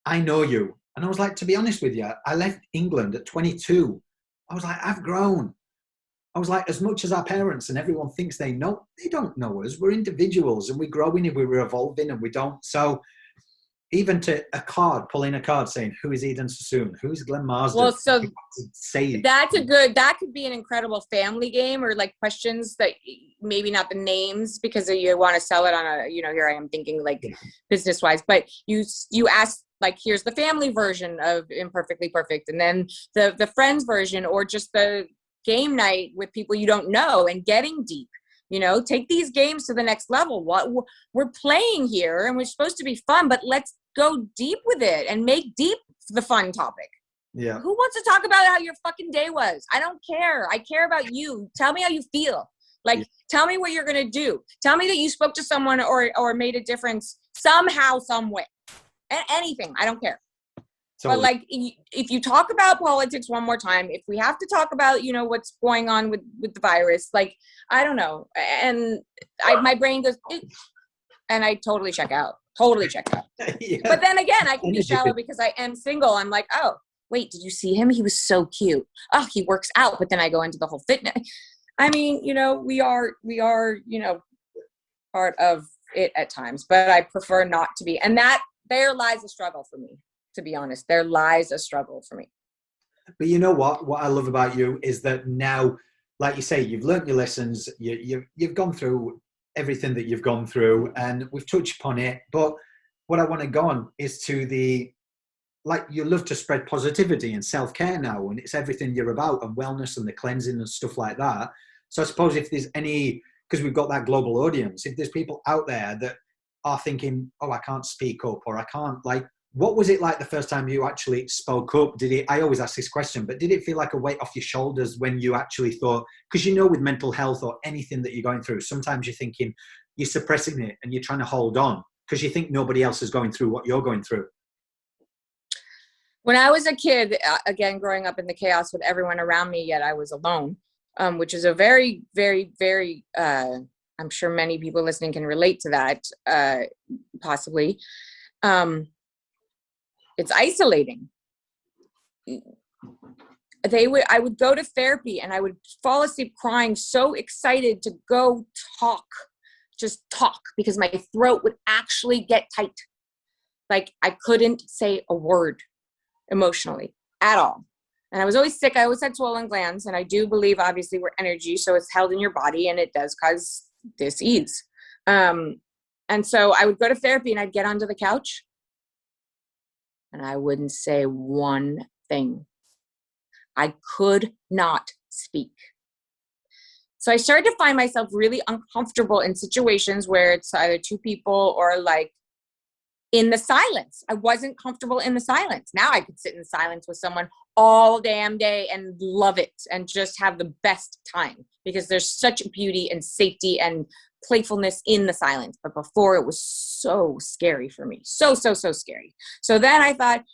I know you. And I was like, to be honest with you, I left England at 22. I was like, I've grown. I was like, as much as our parents and everyone thinks they don't know us. We're individuals, and we're growing and we're evolving, and we don't. So even to pulling a card saying, who is Eden Sassoon? Who's Glenn Marsden? Well, so that could be an incredible family game, or like questions that maybe not the names, because you want to sell it on a, here I am thinking like business wise, but you ask, like, here's the family version of Imperfectly Perfect, and then the friends version, or just the game night with people you don't know, and getting deep. Take these games to the next level. What we're playing here, and we're supposed to be fun, but let's go deep with it and make deep the fun topic. Yeah. Who wants to talk about how your fucking day was? I don't care. I care about you. Tell me how you feel. Like, tell me what you're going to do. Tell me that you spoke to someone or made a difference somehow, some way. Anything. I don't care. Totally. But like, if you talk about politics one more time, if we have to talk about, what's going on with the virus, like, I don't know. And my brain goes, and I totally check out. Totally check out. Yeah. But then again, I can be shallow because I am single. I'm like, oh, wait, did you see him? He was so cute. Oh, he works out. But then I go into the whole fitness. I mean, you know, we are, you know, part of it at times, but I prefer not to be. And that there lies a struggle for me, to be honest. There lies a struggle for me. But you know what I love about you is that now, like you say, you've learnt your lessons, you've gone through everything that you've gone through, and we've touched upon it. But what I want to go on is to the, like, you love to spread positivity and self-care now, and it's everything you're about, and wellness and the cleansing and stuff like that. So I suppose if there's any, because we've got that global audience, if there's people out there that are thinking, oh, I can't speak up, or I can't, like, what was it like the first time you actually spoke up? I always ask this question, but did it feel like a weight off your shoulders when you actually thought, because you know, with mental health or anything that you're going through, sometimes you're thinking, you're suppressing it and you're trying to hold on because you think nobody else is going through what you're going through. When I was a kid, again, growing up in the chaos with everyone around me, yet I was alone, which is a very, very, very, I'm sure many people listening can relate to that, possibly. It's isolating. I would go to therapy and I would fall asleep crying, so excited to go just talk, because my throat would actually get tight. Like I couldn't say a word emotionally at all. And I was always sick. I always had swollen glands. And I do believe, obviously, we're energy, so it's held in your body and it does cause dis-ease. And so I would go to therapy and I'd get onto the couch and I wouldn't say one thing. I could not speak. So I started to find myself really uncomfortable in situations where it's either two people or like in the silence. I wasn't comfortable in the silence. Now I could sit in silence with someone all damn day and love it and just have the best time, because there's such beauty and safety and playfulness in the silence. But before, it was so scary for me. So scary. So then I thought,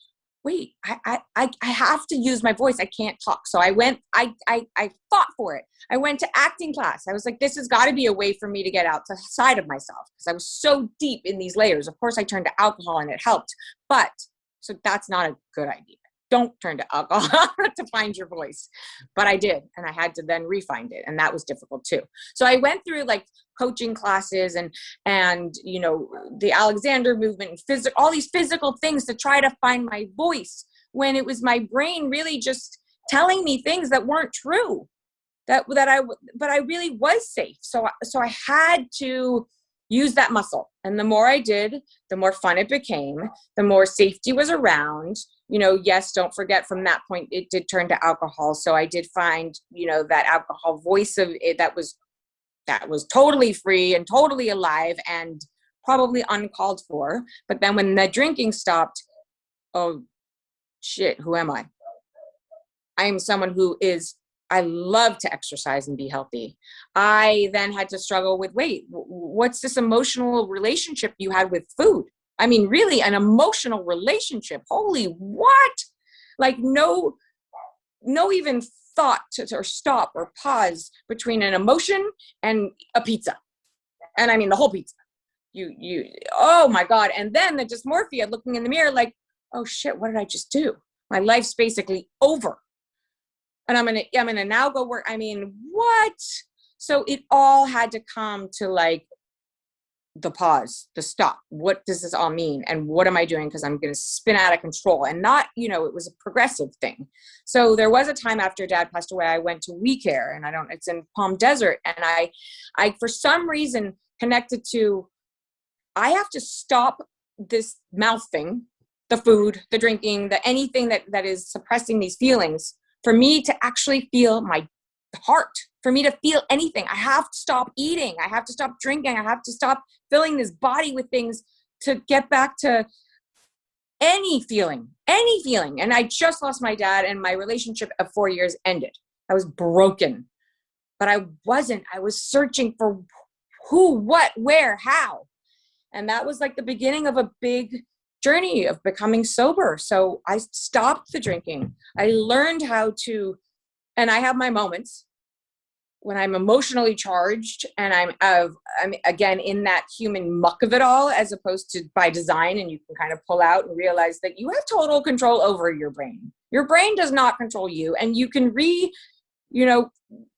wait, I have to use my voice. I can't talk. So I fought for it. I went to acting class. I was like, this has got to be a way for me to get outside of myself, because I was so deep in these layers. Of course, I turned to alcohol and it helped. But so that's not a good idea. Don't turn to alcohol to find your voice. But I did. And I had to then re-find it. And that was difficult too. So I went through like coaching classes and you know, the Alexander movement and all these physical things to try to find my voice, when it was my brain really just telling me things that weren't true, but I really was safe. So I had to use that muscle. And the more I did, the more fun it became, the more safety was around. You know, yes, don't forget, from that point, it did turn to alcohol. So I did find, you know, that alcohol voice of it that was totally free and totally alive and probably uncalled for. But then when the drinking stopped, oh shit, who am I? I am someone I love to exercise and be healthy. I then had to struggle with, wait, what's this emotional relationship you had with food? I mean, really an emotional relationship. Holy what? Like no even thought or stop or pause between an emotion and a pizza. And I mean, the whole pizza. Oh my God. And then the dysmorphia, looking in the mirror like, oh shit, what did I just do? My life's basically over. And I'm gonna now go work. I mean, what? So it all had to come to like the pause, the stop. What does this all mean? And what am I doing? Because I'm going to spin out of control. And not, you know, it was a progressive thing. So there was a time after Dad passed away, I went to We Care, and it's in Palm Desert. And I for some reason connected to, I have to stop this mouth thing, the food, the drinking, the anything that is suppressing these feelings, for me to actually feel my heart, for me to feel anything. I have to stop eating. I have to stop drinking. I have to stop filling this body with things to get back to any feeling. And I just lost my dad, and my relationship of 4 years ended. I was broken, but I was searching for who, what, where, how. And that was like the beginning of a big journey of becoming sober. So I stopped the drinking. I learned how to, and I have my moments when I'm emotionally charged and I'm again in that human muck of it all, as opposed to by design, and you can kind of pull out and realize that you have total control over your brain. Your brain does not control you, and you can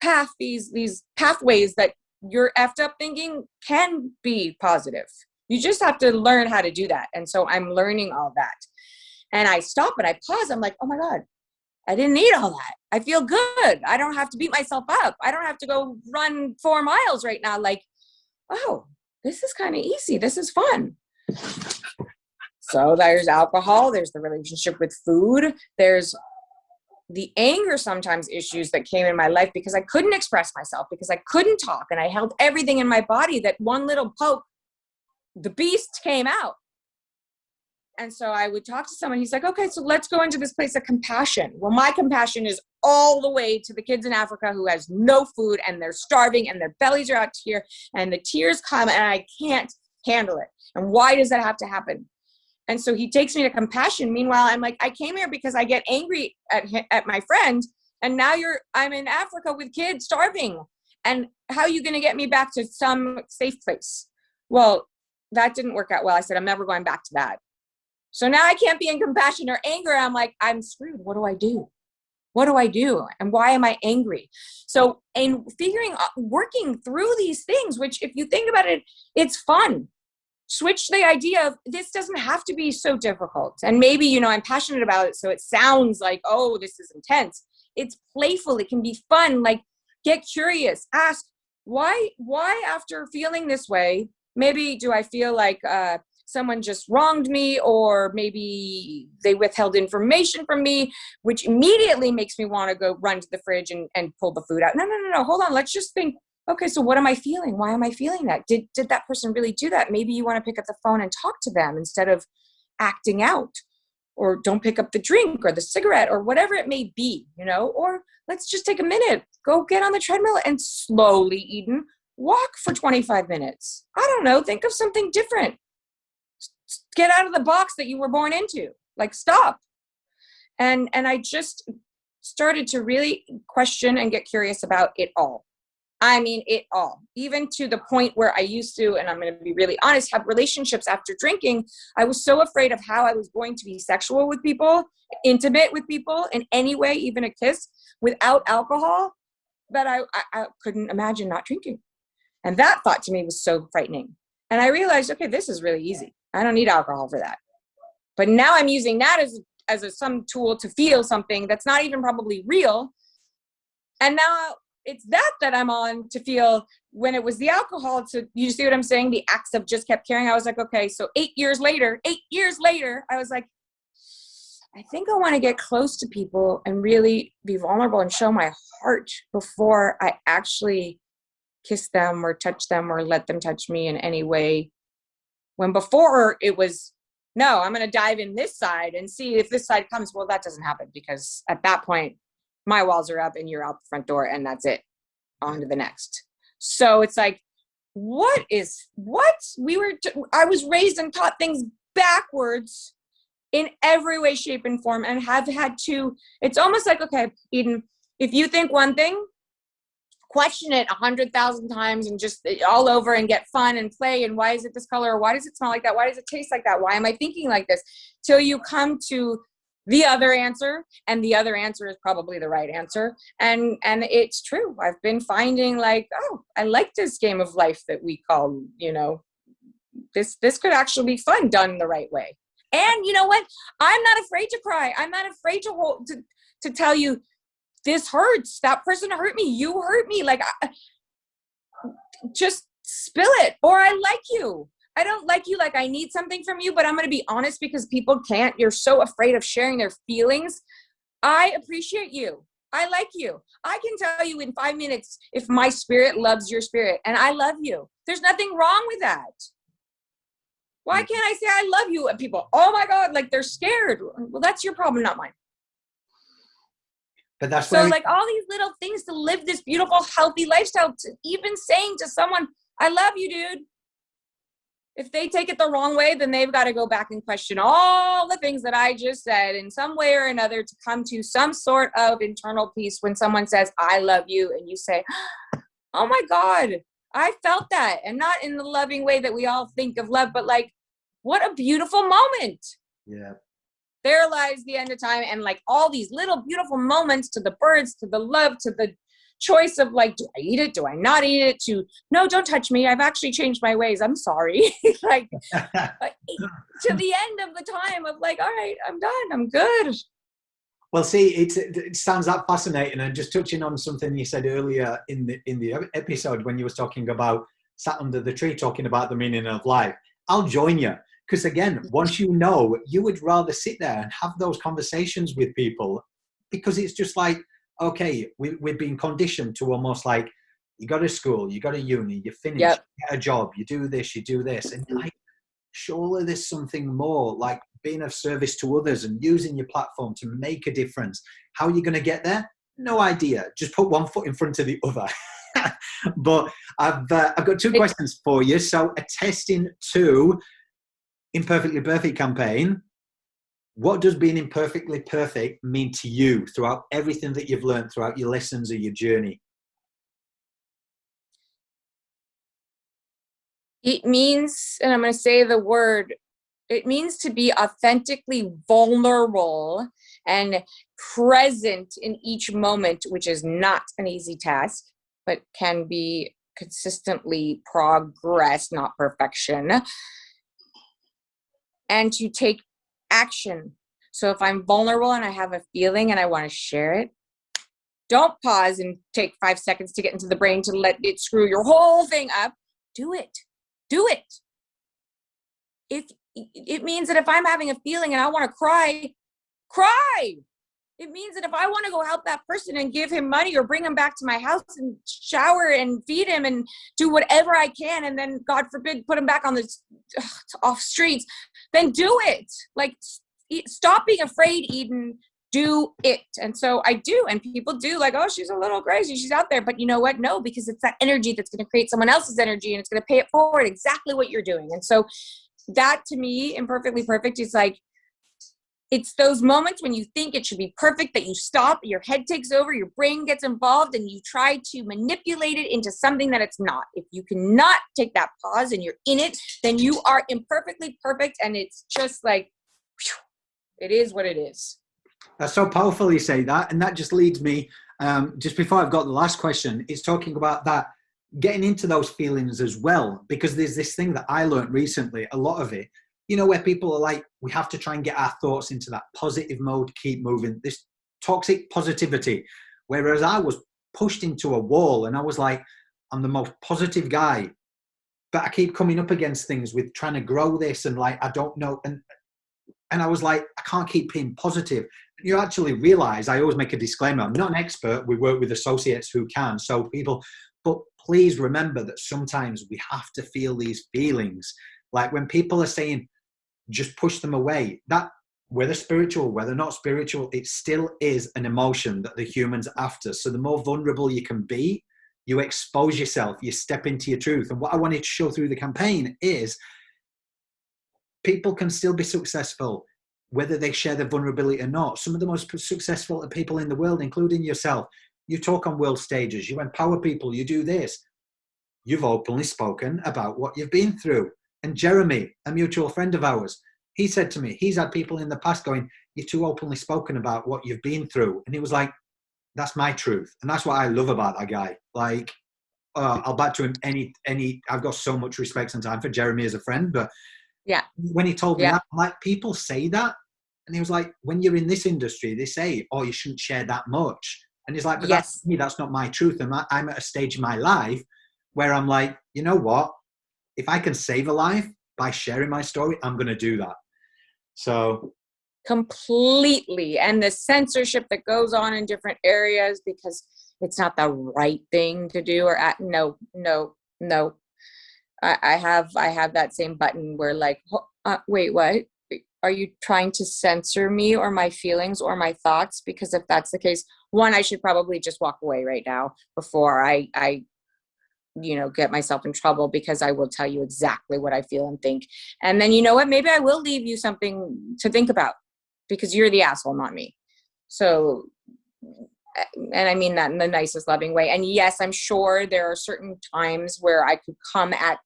path these pathways that your effed up thinking can be positive. You just have to learn how to do that. And so I'm learning all that. And I stop and I pause. I'm like, oh my God, I didn't need all that. I feel good. I don't have to beat myself up. I don't have to go run 4 miles right now. Like, oh, this is kind of easy. This is fun. So there's alcohol. There's the relationship with food. There's the anger sometimes issues that came in my life because I couldn't express myself, because I couldn't talk, and I held everything in my body. That one little poke, the beast came out. And so I would talk to someone. He's like, okay, so let's go into this place of compassion. Well, my compassion is all the way to the kids in Africa who has no food and they're starving and their bellies are out here and the tears come and I can't handle it. And why does that have to happen? And so he takes me to compassion. Meanwhile, I'm like, I came here because I get angry at my friend, and now I'm in Africa with kids starving. And how are you going to get me back to some safe place? Well, that didn't work out well. I said, I'm never going back to that. So now I can't be in compassion or anger. I'm like, I'm screwed. What do I do? What do I do? And why am I angry? So in working through these things, which if you think about it, it's fun. Switch the idea of this doesn't have to be so difficult. And maybe, I'm passionate about it, so it sounds like, oh, this is intense. It's playful. It can be fun. Like, get curious. Ask, why after feeling this way, maybe do I feel like someone just wronged me, or maybe they withheld information from me, which immediately makes me want to go run to the fridge and pull the food out. No. Hold on. Let's just think, okay, so what am I feeling? Why am I feeling that? Did that person really do that? Maybe you want to pick up the phone and talk to them instead of acting out, or don't pick up the drink or the cigarette or whatever it may be, or let's just take a minute, go get on the treadmill and slowly, Eden, walk for 25 minutes. I don't know. Think of something different. Get out of the box that you were born into. Like, stop. And I just started to really question and get curious about it all. I mean, it all. Even to the point where I used to, and I'm going to be really honest, have relationships after drinking. I was so afraid of how I was going to be sexual with people, intimate with people in any way, even a kiss, without alcohol, that I couldn't imagine not drinking. And that thought to me was so frightening. And I realized, okay, this is really easy. I don't need alcohol for that. But now I'm using that as some tool to feel something that's not even probably real. And now it's that I'm on to feel. When it was the alcohol, you see what I'm saying? The acts of just kept carrying. I was like, okay, so 8 years later, I was like, I think I want to get close to people and really be vulnerable and show my heart before I actually kiss them or touch them or let them touch me in any way. When before it was, no, I'm going to dive in this side and see if this side comes. Well, that doesn't happen, because at that point, my walls are up and you're out the front door, and that's it. On to the next. So it's like, I was raised and taught things backwards in every way, shape, and form, and have had to, it's almost like, okay, Eden, if you think one thing, question it 100,000 times and just all over and get fun and play. And why is it this color? Or why does it smell like that? Why does it taste like that? Why am I thinking like this? Till you come to the other answer, and the other answer is probably the right answer. And it's true. I've been finding like, oh, I like this game of life that we call, this could actually be fun done the right way. And you know what? I'm not afraid to cry. I'm not afraid to tell you, this hurts. That person hurt me. You hurt me. Like, just spill it. Or I like you. I don't like you like I need something from you, but I'm going to be honest, because people can't. You're so afraid of sharing their feelings. I appreciate you. I like you. I can tell you in 5 minutes if my spirit loves your spirit, and I love you. There's nothing wrong with that. Why can't I say I love you? And people, oh my God, like they're scared. Well, that's your problem, not mine. But that's so like all these little things to live this beautiful, healthy lifestyle, to even saying to someone, I love you, dude. if they take it the wrong way, then they've got to go back and question all the things that I just said in some way or another to come to some sort of internal peace when someone says, I love you. And you say, oh my God, I felt that. And not in the loving way that we all think of love, but like, what a beautiful moment. Yeah. There lies the end of time. And like all these little beautiful moments, to the birds, to the love, to the choice of like, do I eat it? Do I not eat it? To, no, don't touch me. I've actually changed my ways. I'm sorry. Like to the end of the time of like, all right, I'm done. I'm good. Well, see, it sounds that fascinating. And just touching on something you said earlier in the episode when you was talking about sat under the tree talking about the meaning of life, I'll join you. Because again, once you know, you would rather sit there and have those conversations with people, because it's just like, okay, we've been conditioned to almost like, you go to school, you go to uni, you finish, you get a job, you do this, you do this. And like, surely there's something more, like being of service to others and using your platform to make a difference. How are you going to get there? No idea. Just put one foot in front of the other. But I've got two questions for you. So attesting to Imperfectly Perfect campaign, what does being imperfectly perfect mean to you throughout everything that you've learned throughout your lessons or your journey? It means, and I'm going to say the word, it means to be authentically vulnerable and present in each moment, which is not an easy task, but can be consistently progress, not perfection. And to take action. So if I'm vulnerable and I have a feeling and I want to share it, don't pause and take 5 seconds to get into the brain to let it screw your whole thing up. Do it. Do it. It means that if I'm having a feeling and I want to cry, cry. It means that if I want to go help that person and give him money or bring him back to my house and shower and feed him and do whatever I can, and then God forbid put him back on the off streets, then do it. Like, stop being afraid, Eden. Do it. And so I do. And people do, like, oh, she's a little crazy, she's out there. But you know what? No, because it's that energy that's going to create someone else's energy, and it's going to pay it forward, exactly what you're doing. And so that, to me, Imperfectly Perfect, is like, it's those moments when you think it should be perfect that you stop, your head takes over, your brain gets involved, and you try to manipulate it into something that it's not. If you cannot take that pause and you're in it, then you are imperfectly perfect. And it's just like, whew, it is what it is. That's so powerful you say that. And that just leads me, just before I've got the last question, it's talking about that, getting into those feelings as well. Because there's this thing that I learned recently, a lot of it, you know, where people are like, we have to try and get our thoughts into that positive mode, keep moving, this toxic positivity. Whereas I was pushed into a wall and I was like, I'm the most positive guy, but I keep coming up against things with trying to grow this and like, I don't know. And I was like, I can't keep being positive. You actually realize, I always make a disclaimer, I'm not an expert. We work with associates who can. So people, but please remember that sometimes we have to feel these feelings. Like when people are saying, just push them away, that whether spiritual, whether not spiritual, it still is an emotion that the human's after. So the more vulnerable you can be, you expose yourself, you step into your truth. And what I wanted to show through the campaign is people can still be successful, whether they share their vulnerability or not. Some of the most successful people in the world, including yourself, you talk on world stages, you empower people, you do this. You've openly spoken about what you've been through. And Jeremy, a mutual friend of ours, he said to me, he's had people in the past going, you're too openly spoken about what you've been through. And he was like, that's my truth. And that's what I love about that guy. Like, I'll back to him I've got so much respect and time for Jeremy as a friend, but yeah, when he told me that, I'm like, people say that. And he was like, when you're in this industry, they say, oh, you shouldn't share that much. And he's like, but yes, that's not my truth. And I'm at a stage in my life where I'm like, you know what? If I can save a life by sharing my story, I'm going to do that. So completely. And the censorship that goes on in different areas because it's not the right thing to do, or no. I have that same button where like, wait, what? Are you trying to censor me or my feelings or my thoughts? Because if that's the case, one, I should probably just walk away right now before I get myself in trouble, because I will tell you exactly what I feel and think. And then, you know what, maybe I will leave you something to think about, because you're the asshole, not me. So, and I mean that in the nicest, loving way. And yes, I'm sure there are certain times where I could come at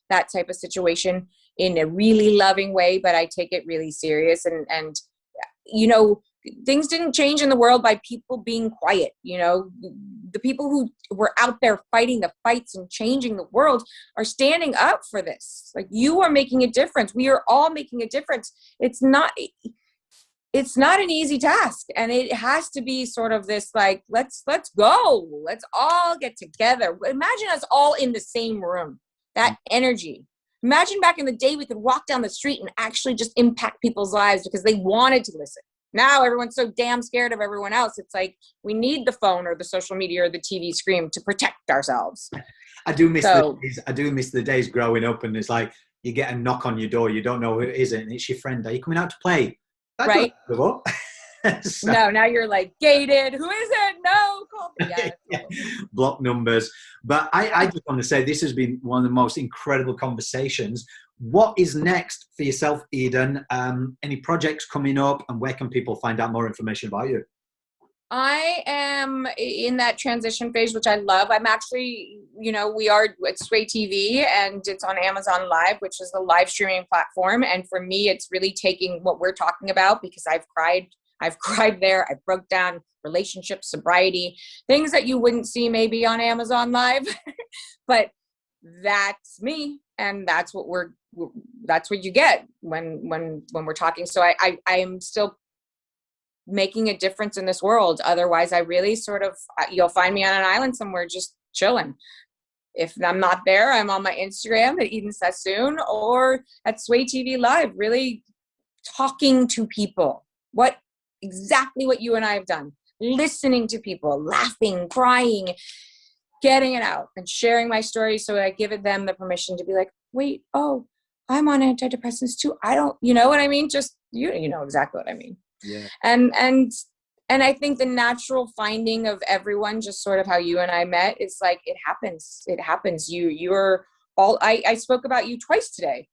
that type of situation in a really loving way, but I take it really serious. And things didn't change in the world by people being quiet. The people who were out there fighting the fights and changing the world are standing up for this. Like, you are making a difference. We are all making a difference. It's not an easy task, and it has to be sort of this, like, let's go. Let's all get together. Imagine us all in the same room. That energy. Imagine back in the day, we could walk down the street and actually just impact people's lives because they wanted to listen. Now everyone's so damn scared of everyone else. It's like, we need the phone or the social media or the TV screen to protect ourselves. I do miss the days growing up, and it's like, you get a knock on your door, you don't know who it is, and it's your friend. Are you coming out to play? Right. So, no, now you're like, gated. Who is it? No, call me. Yeah, block numbers. But I just want to say, this has been one of the most incredible conversations. What is next for yourself, Eden? Any projects coming up, and where can people find out more information about you? I am in that transition phase, which I love. I'm actually, we are at Sway TV, and it's on Amazon Live, which is the live streaming platform. And for me, it's really taking what we're talking about, because I've cried there. I broke down relationships, sobriety, things that you wouldn't see maybe on Amazon Live, but that's me. And that's what you get when we're talking. So I am still making a difference in this world. Otherwise, I really you'll find me on an island somewhere just chilling. If I'm not there, I'm on my Instagram at Eden Sassoon or at Sway TV Live, really talking to people. Exactly what you and I have done. Listening to people, laughing, crying, getting it out, and sharing my story, so I give them the permission to be like, wait, oh, I'm on antidepressants too. I don't, you know what I mean? Just, you know exactly what I mean. Yeah. And I think the natural finding of everyone, just sort of how you and I met, it's like, it happens. You're all, I spoke about you twice today.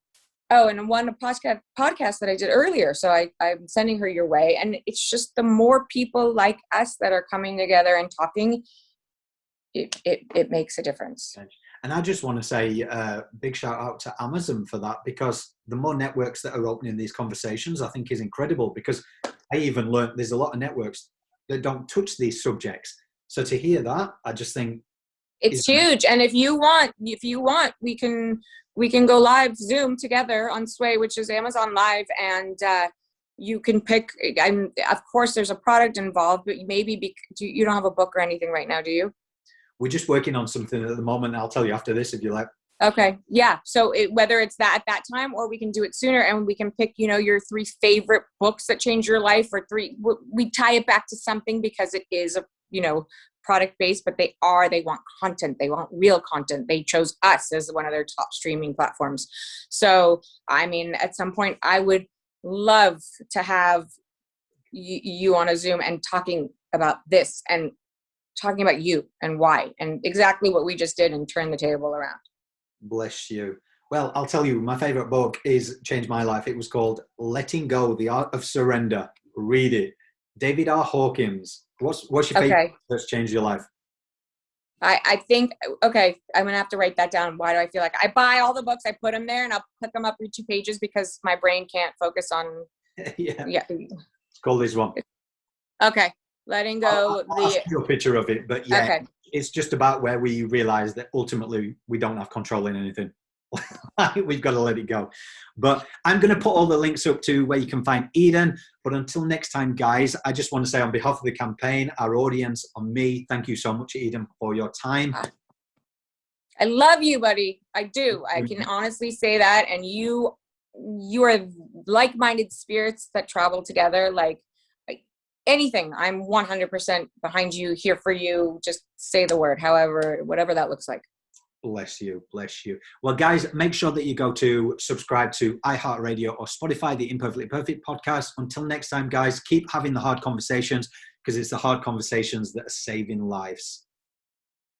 Oh, and one podcast that I did earlier. So I'm sending her your way. And it's just the more people like us that are coming together and talking, it makes a difference. And I just want to say big shout out to Amazon for that, because the more networks that are opening these conversations, I think is incredible, because I even learned there's a lot of networks that don't touch these subjects. So to hear that, I just think it's huge. And if you want, we can go live Zoom together on Sway, which is Amazon Live, and you can pick. Of course, there's a product involved, but maybe you don't have a book or anything right now, do you? We're just working on something at the moment. I'll tell you after this if you like. Okay. Yeah. So whether it's that at that time, or we can do it sooner, and we can pick, your 3 favorite books that changed your life, or 3, we tie it back to something, because it is a, product based, but they want content. They want real content. They chose us as one of their top streaming platforms. So, I mean, at some point I would love to have you on a Zoom and talking about this, and talking about you and why, and exactly what we just did, and turn the table around. Bless you. Well, I'll tell you, my favorite book is changed my life. It was called Letting Go, The Art of Surrender. Read it. David R. Hawkins. What's your favorite book that's changed your life? I think, okay, I'm going to have to write that down. Why do I feel like I buy all the books, I put them there, and I'll put them up every 2 pages, because my brain can't focus on. Yeah. It's called this one. Okay. Letting Go. I'll show you a picture of it, but yeah, okay. It's just about where we realize that ultimately we don't have control in anything. We've got to let it go. But I'm going to put all the links up to where you can find Eden. But until next time, guys, I just want to say on behalf of the campaign, our audience, on me, thank you so much, Eden, for your time. I love you, buddy. I do. I can honestly say that. And you are like-minded spirits that travel together. Like anything, I'm 100% behind you, here for you. Just say the word, whatever that looks like. Bless you. Bless you. Well, guys, make sure that you go to subscribe to iHeartRadio or Spotify, the Imperfectly Perfect podcast. Until next time, guys, keep having the hard conversations, because it's the hard conversations that are saving lives.